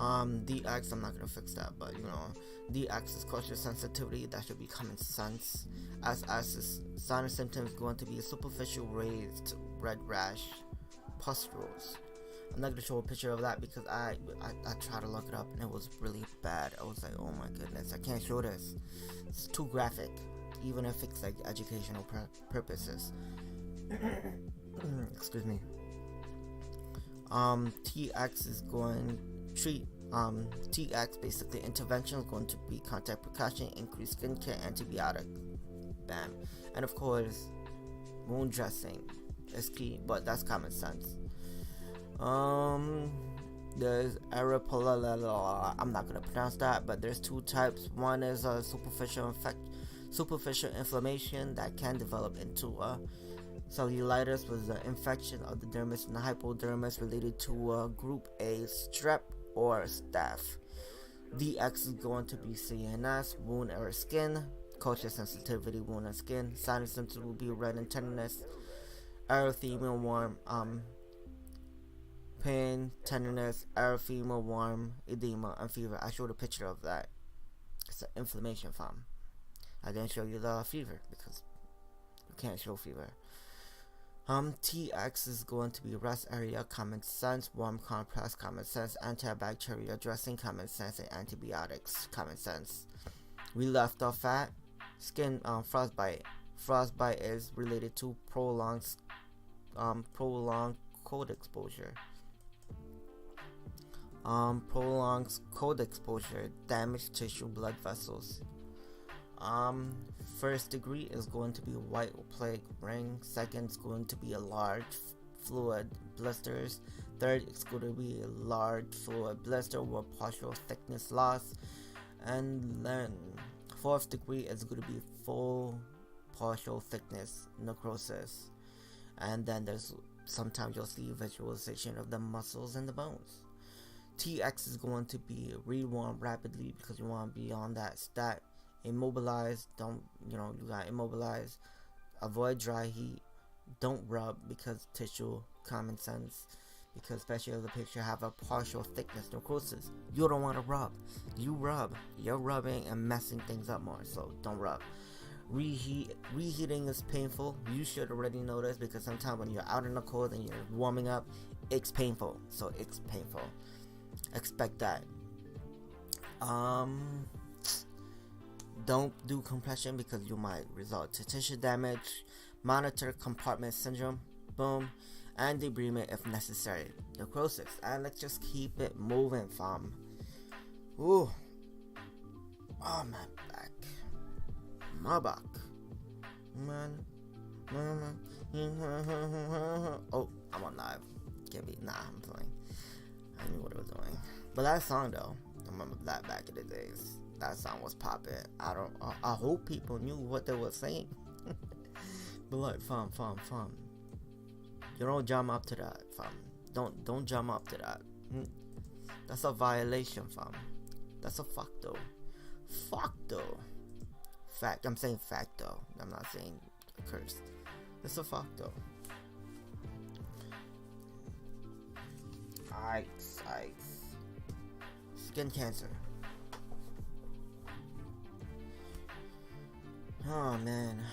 DX, I'm not gonna fix that, but you know, DX is culture sensitivity. That should be common sense. As sinus symptoms going to be superficial raised red rash, pustules. I'm not gonna show a picture of that because I tried to look it up and it was really bad. I was like, oh my goodness, I can't show this. It's too graphic, even if it's like educational purposes. Excuse me. TX is going treat. TX basically intervention is going to be contact precaution, increased skincare, antibiotic, bam, and of course, wound dressing is key, but that's common sense. There's eripola. I'm not gonna pronounce that, but there's two types. One is a superficial inflammation that can develop into a cellulitis, was an infection of the dermis and the hypodermis related to group A strep or staph. DX is going to be CNS, wound or skin, culture sensitivity, wound and skin. Sinus symptoms will be red and tenderness, erythema, warm, pain, tenderness, erythema, warm, edema, and fever. I showed a picture of that. It's an inflammation, fam. I didn't show you the fever because you can't show fever. TX is going to be rest area, common sense, warm compress, common sense, antibacterial dressing, common sense, and antibiotics, common sense. We left off at skin frostbite. Frostbite is related to prolonged cold exposure. Prolonged cold exposure, damaged tissue, blood vessels. First degree is going to be white plague ring. Second is going to be a large fluid blisters. Third is going to be a large fluid blister with partial thickness loss. And then fourth degree is going to be full partial thickness necrosis. And then there's sometimes you'll see visualization of the muscles and the bones. TX is going to be rewarm rapidly because you want to be on that stat. Immobilize, you got immobilize. Avoid dry heat. Don't rub because tissue, common sense. Because especially if the picture have a partial thickness necrosis, you don't want to rub. You rub, you're rubbing and messing things up more. So don't rub. Reheating is painful. You should already know this because sometimes when you're out in the cold and you're warming up, it's painful. So it's painful. Expect that. Don't do compression because you might result to tissue damage. Monitor compartment syndrome, boom, and debridement if necessary. Necrosis, and let's just keep it moving, fam. Ooh, oh my back, man. Oh, I'm on live. I'm playing. I knew what I was doing, but that song though, I remember that back in the days. That song was popping. I hope people knew what they were saying. But like, fam. You don't jump up to that, fam. Don't jump up to that. That's a violation, fam. That's a fuck though. Fact. I'm saying fact though. I'm not saying a curse. It's a fuck though. Yikes. Skin cancer. Oh man.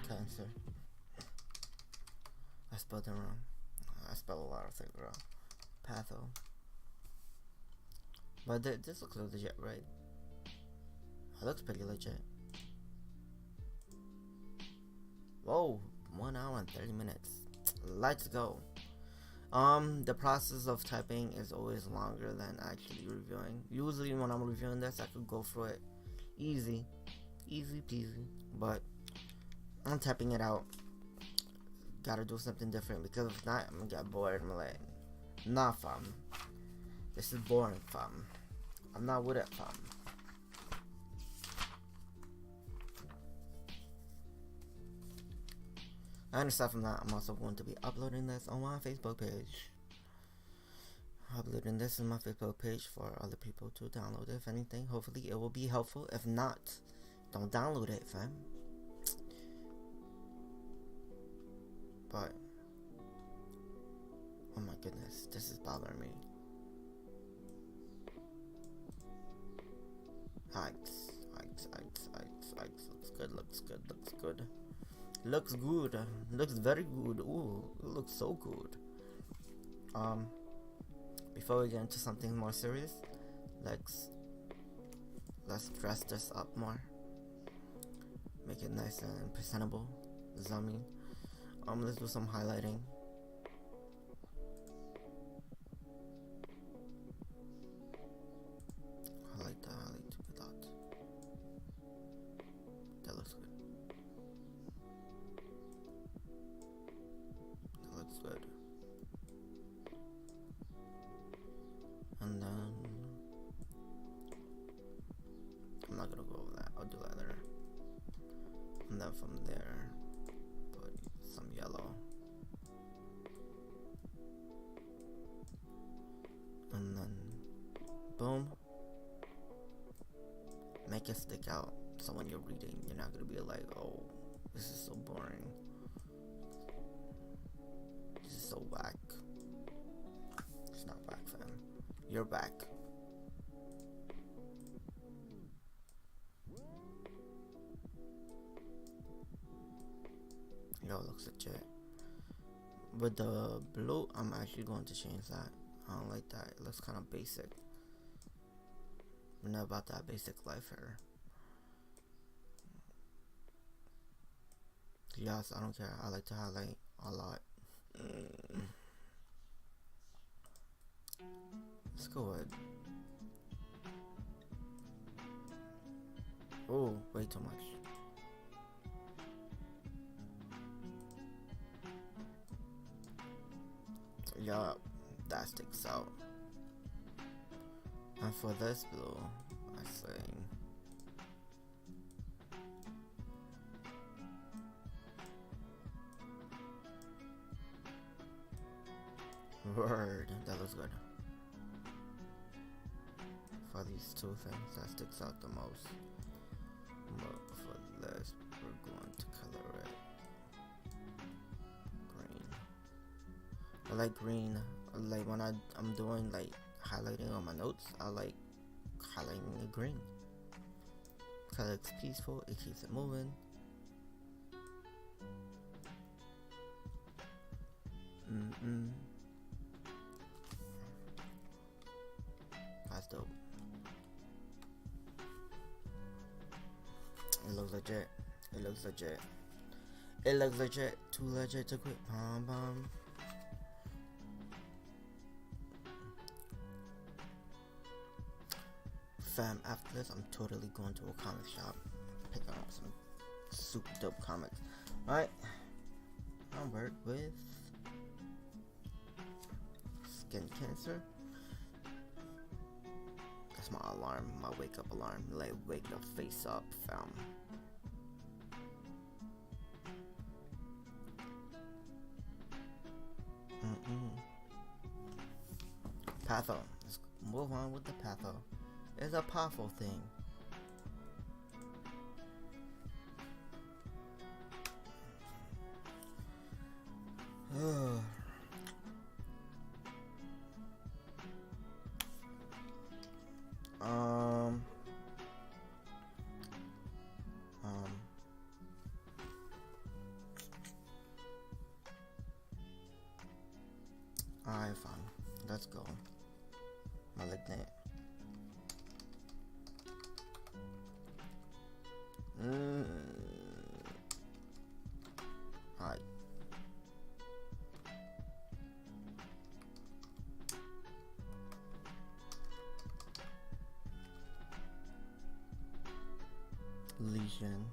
Cancer. I spelled it wrong. I spelled a lot of things wrong. Patho. But this looks legit, right? It looks pretty legit. Whoa, 1 hour and 30 minutes. Let's go. The process of typing is always longer than actually reviewing. Usually when I'm reviewing this, I could go through it easy peasy, but I'm typing it out. Gotta do something different because if not, I'm gonna get bored. I'm like, nah, fam. This is boring, fam. I'm not with it, fam. And aside from that, I'm also going to be uploading this on my Facebook page. Uploading this on my Facebook page for other people to download. If anything, hopefully it will be helpful. If not, don't download it, fam. but oh my goodness, this is bothering me. Heights. Looks good, looks good, looks good. Looks good. Looks very good. Ooh, it looks so good. Before we get into something more serious, let's dress this up more. Make it nice and presentable. Zummy. Let's do some highlighting. Highlight that, highlight to the dot. That looks good. That looks good. And then I'm not gonna go over that. I'll do that later. And then from there, put some yellow. And then boom. Make it stick out, so when you're reading, you're not gonna be like, oh, this is so boring. This is so whack. It's not whack, fam. You're back. Yo, it looks legit. With the blue, I'm actually going to change that. I don't like that. It looks kind of basic. We're not about that basic life here. Yes, I don't care. I like to highlight a lot. Let's go with. Oh, way too much. Yeah, that sticks out. And for this blue, I say word. That looks good. For these two things, that sticks out the most. But for this, we're going to color it green. I like green. Like when I'm doing like highlighting on my notes, I like highlighting it green. Cause it looks peaceful, it keeps it moving. That's dope. It looks legit. It looks legit. It looks legit. Too legit to quit. Pom pom. Fam, after this, I'm totally going to a comic shop, picking up some super dope comics. Alright, I work with skin cancer. That's my alarm, my wake up alarm. Like, wake the face up, fam. Patho. Let's move on with the patho. It's a powerful thing. Alright, fine. Let's go. Malignant. Alright. Lesion.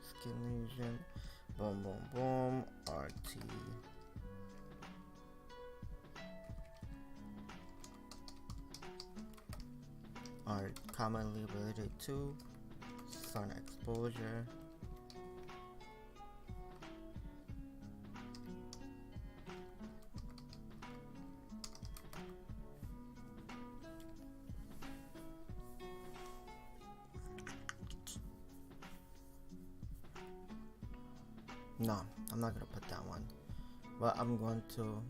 Skin lesion. Boom, boom, boom. RT. Are commonly related to sun exposure, No, I'm not gonna put that one. But I'm going to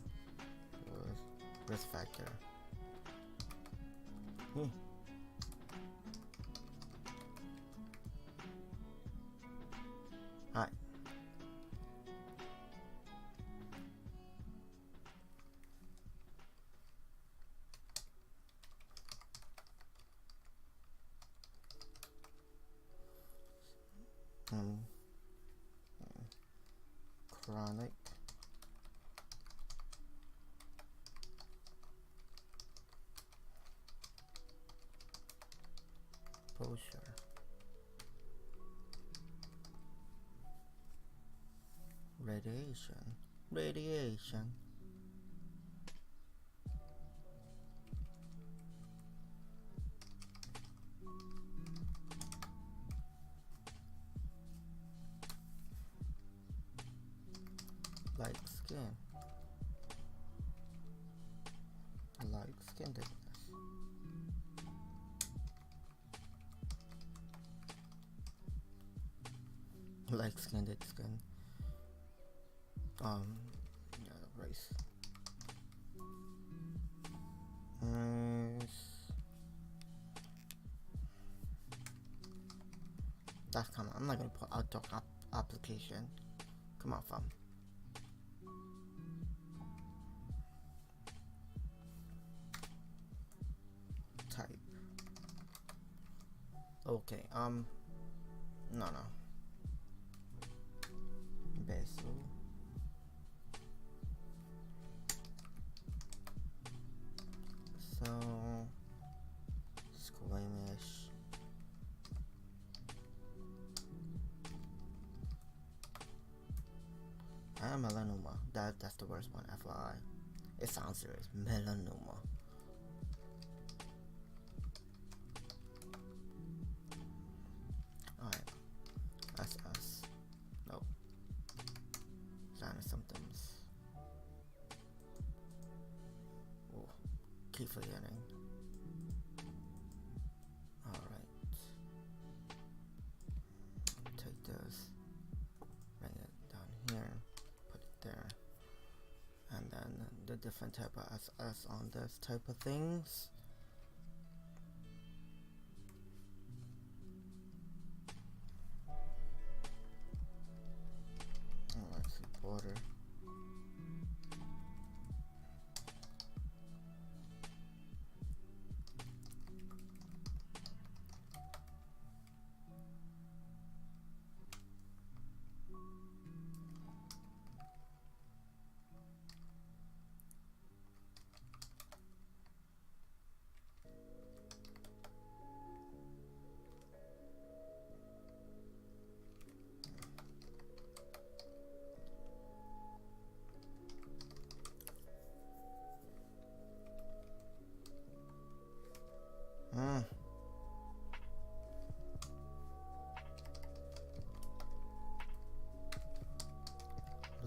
risk factor. Alright. Chronic. Exposure. Radiation. Like skin. Like skin thickness. Like skin. Yeah, race. That's coming. I'm not gonna put outdoor application. Come on, fam. Type. Okay. No. Basil. So squamish. And melanoma. That's the worst one, FYI. It sounds serious. Melanoma. Alright. SS. Nope. Sinus symptoms. Oh, keep forgetting. Alright. Take this. Bring it down here. Put it there. And then the different type of SS on this type of things. Let's see, border.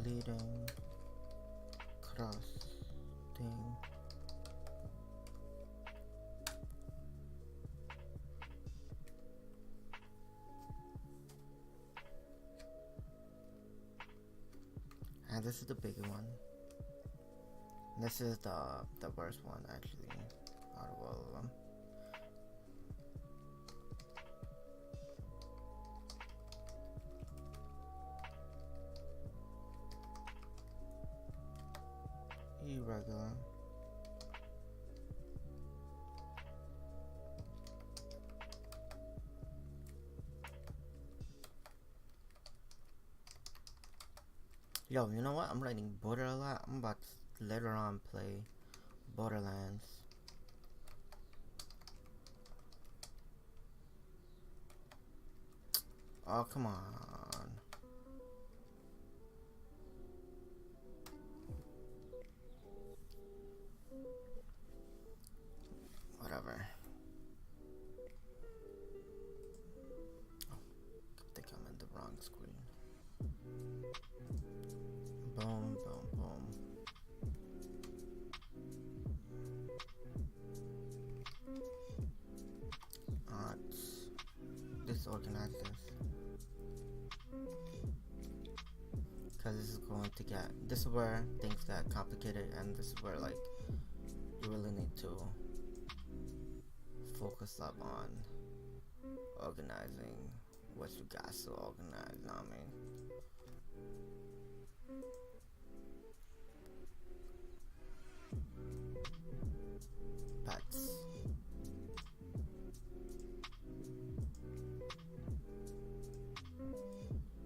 Bleeding, crusting, and this is the bigger one. This is the worst one actually out of all of them. Irregular. Yo, you know what? I'm writing border a lot. I'm about to later on play Borderlands. Oh, come on. Whatever. Oh, I think I'm in the wrong screen. Boom, boom, boom. Let's disorganize this. to get, this is where things get complicated, and this is where like you really need to focus up on organizing what you got to organize, you know what I mean? Pets.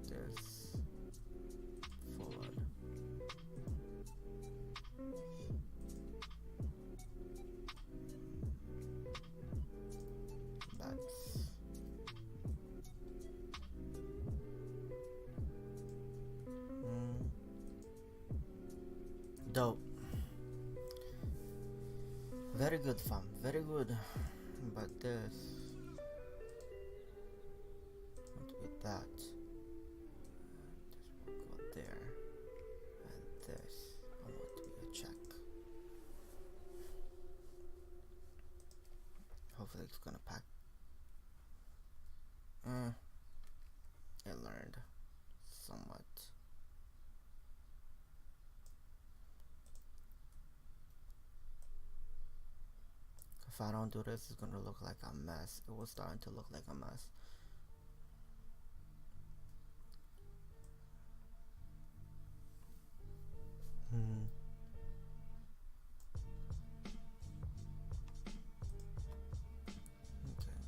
This forward. Backs. Dope. Very good, fam. Very good. But this. What with that? This will go there. And this. I want to be a check. Hopefully it's gonna pack. It learned somewhat. If I don't do this, it's gonna look like a mess. It was starting to look like a mess. Okay,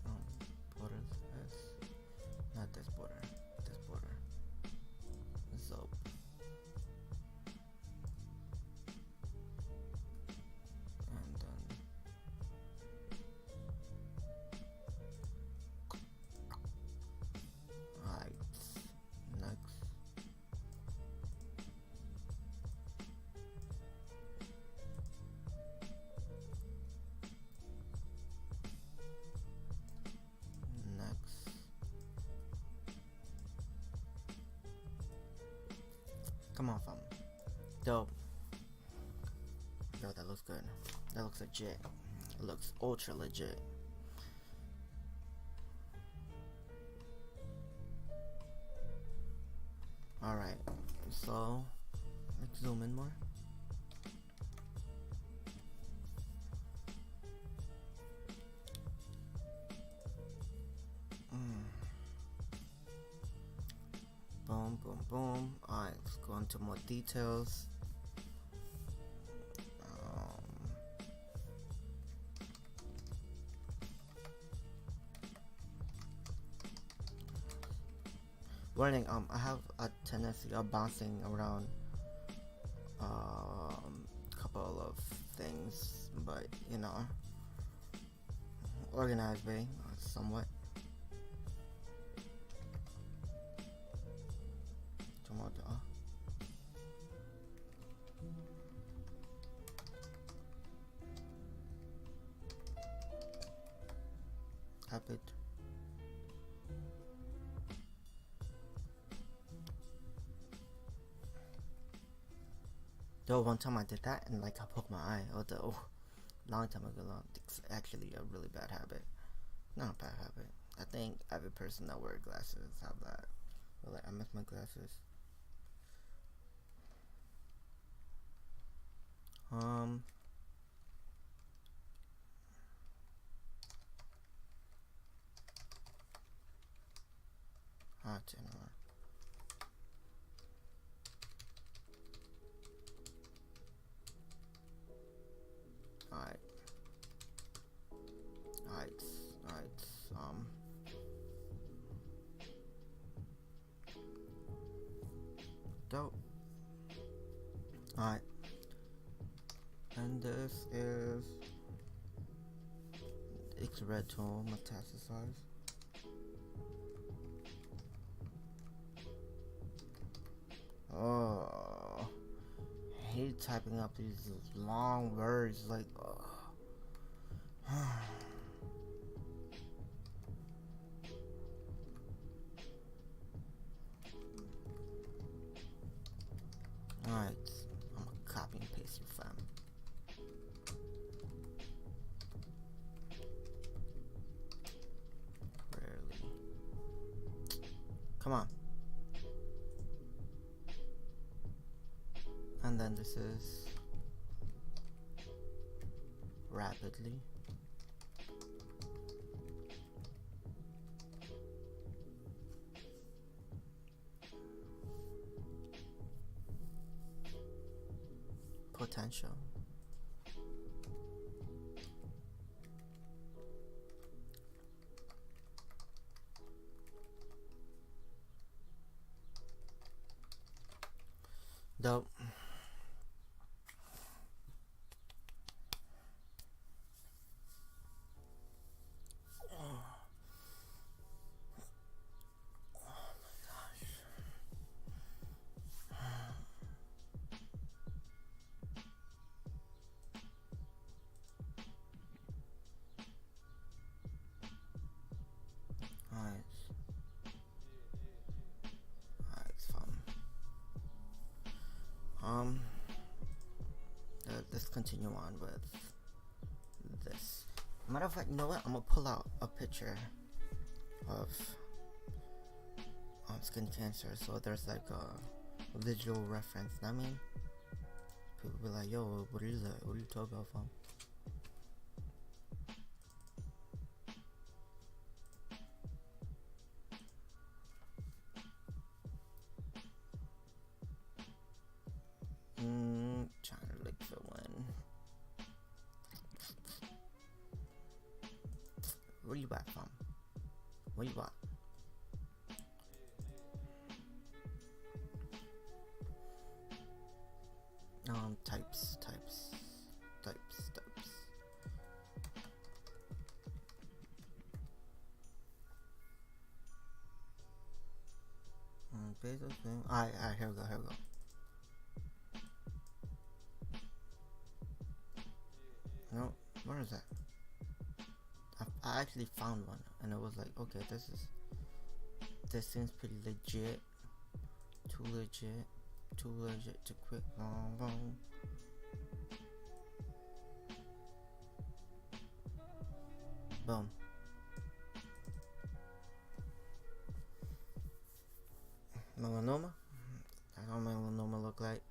border this. Not this border. This border. So. And then. Right. Next. Next. Come on, fam. Dope. Yo, that looks good. That looks legit. It looks ultra legit. Alright, so let's zoom in more. Boom, boom, boom. Alright, let's go into more details. Warning, I have a tendency of bouncing around couple of things, but you know, organized way, somewhat. Happy. Though one time I did that and like I poked my eye, although long time ago, it's actually a really bad habit. Not a bad habit. I think every person that wears glasses have that. But like I miss my glasses. General. Alright. Dope. Alright. And this is X-ray tool metastasize. Oh, I hate typing up these long words like Alright, I'm gonna copy and paste you, fam. Rarely. Come on. And then this is rapidly. Potential. Dope. Alright. Alright, it's fun. Let's continue on with this. Matter of fact, you know what? I'm gonna pull out a picture of skin cancer, so there's like a visual reference. I mean, people be like, "Yo, what is that? What are you talking about, fam?" Trying to look for one. Where you at, fam? Where you at? Types. Bezos thing. Alright, here we go. No, where is that? I actually found one, and it was like, okay, this seems pretty legit. Too legit to quit. Wrong. Boom. Melanoma. That's how melanoma look like.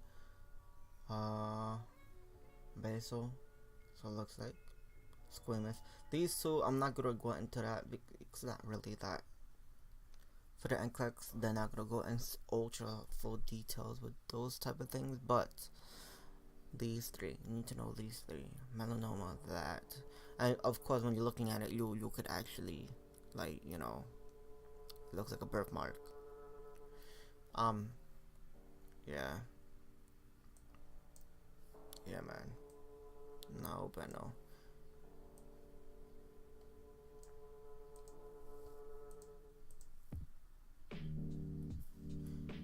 Basal. So it looks like squamous. These two, I'm not gonna go into that because it's not really that. For the NCLEX, they're not gonna go in ultra full details with those type of things, but these three, you need to know these three. Melanoma, that, and of course when you're looking at it, you could actually, like, you know, it looks like a birthmark. Yeah, man. No, but no.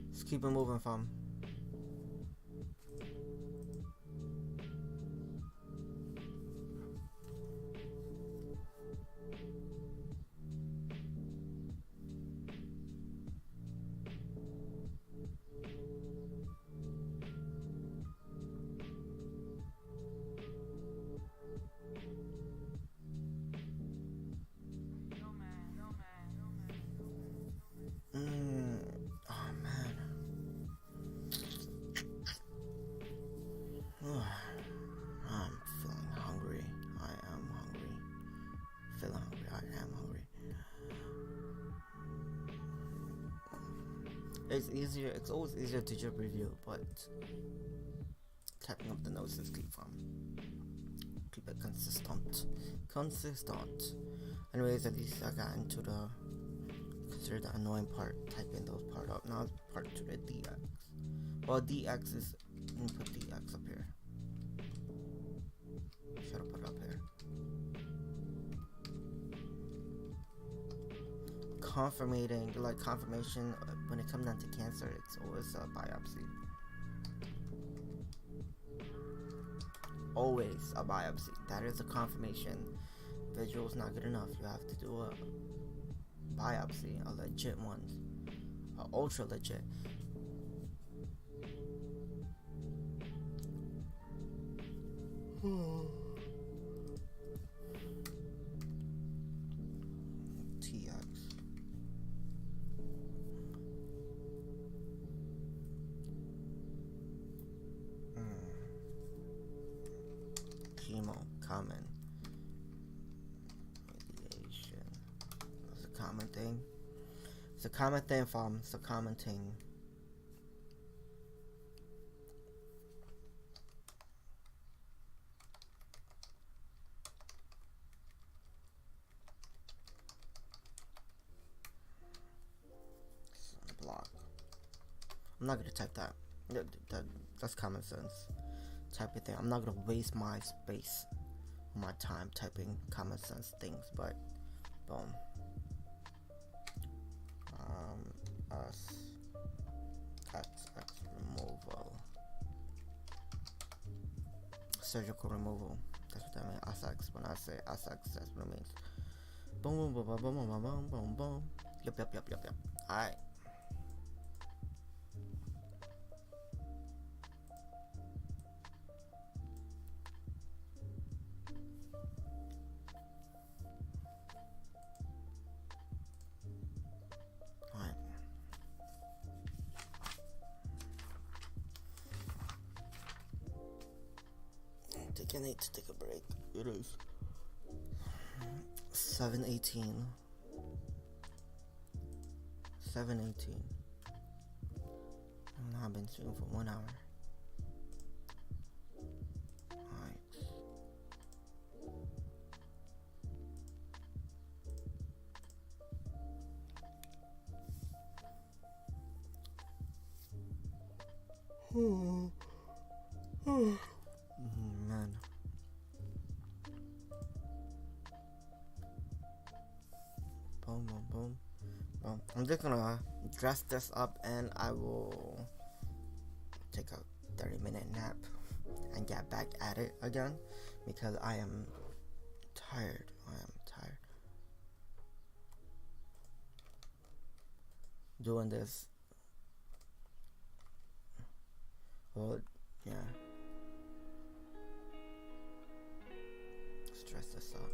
Let's keep it moving, fam. I'm feeling hungry. I am hungry. Feeling hungry. I am hungry. It's easier. It's always easier to just review, but tapping up the notes is key, fam. Keep it consistent. Anyways, at least I got into the annoying part. Typing those part up. Now part to the DX. Well, DX is input DX up here. Should have put it up here. Confirmation when it comes down to cancer, it's always a biopsy. Always a biopsy. That is a confirmation. Visual's not good enough. You have to do a biopsy, a legit one, a ultra legit. TX. common thing. It's a common thing, fam. It's a common thing. Block. I'm not gonna type that. That's common sense. Type of thing. I'm not gonna waste my space, my time typing common sense things. But boom. Us XX removal. Surgical removal. That's what that means. SX. When I say SX, that's what it means. Boom, boom, boom, boom, boom, boom, boom, boom, boom. Yep. Alright. I need to take a break. It is 7:18. 7:18. And I've been streaming for 1 hour. Alright. Man. Boom. I'm just gonna dress this up and I will take a 30-minute nap and get back at it again because I am tired. Doing this. Well, yeah. Let's dress this up.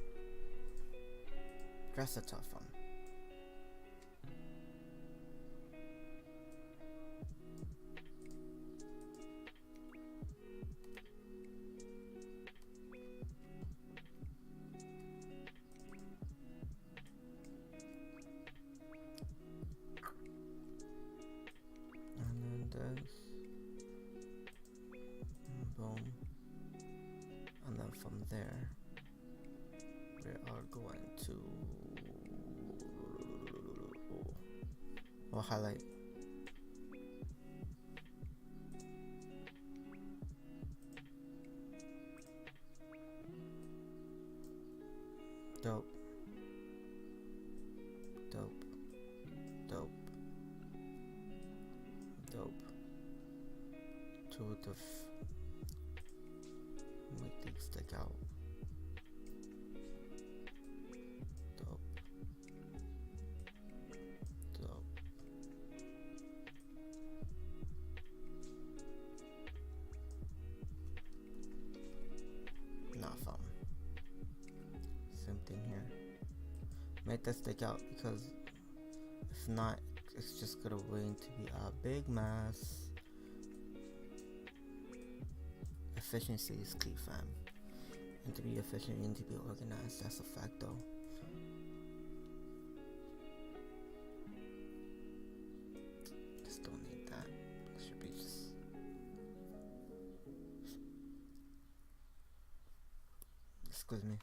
Dress it up, fun. And then this. Boom. And then from there, we are going to highlight. Dope. To make things stick out. Dope. Not fun. Same thing here. Make that stick out because if not, it's just gonna wait to be a big mess. Efficiency is key, fam. And to be efficient, you need to be organized. That's a fact, though. Just don't need that. It should be just. Excuse me.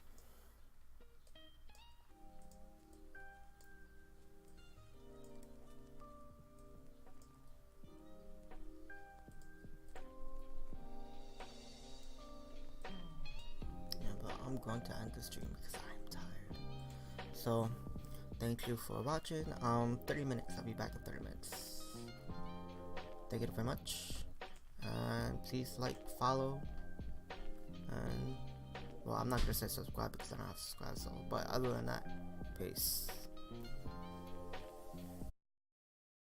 I'm going to end the stream because I'm tired. So, thank you for watching. 30 minutes. I'll be back in 30 minutes. Thank you very much. And please like, follow. And, well, I'm not going to say subscribe because I don't have to subscribe. So, but other than that, peace.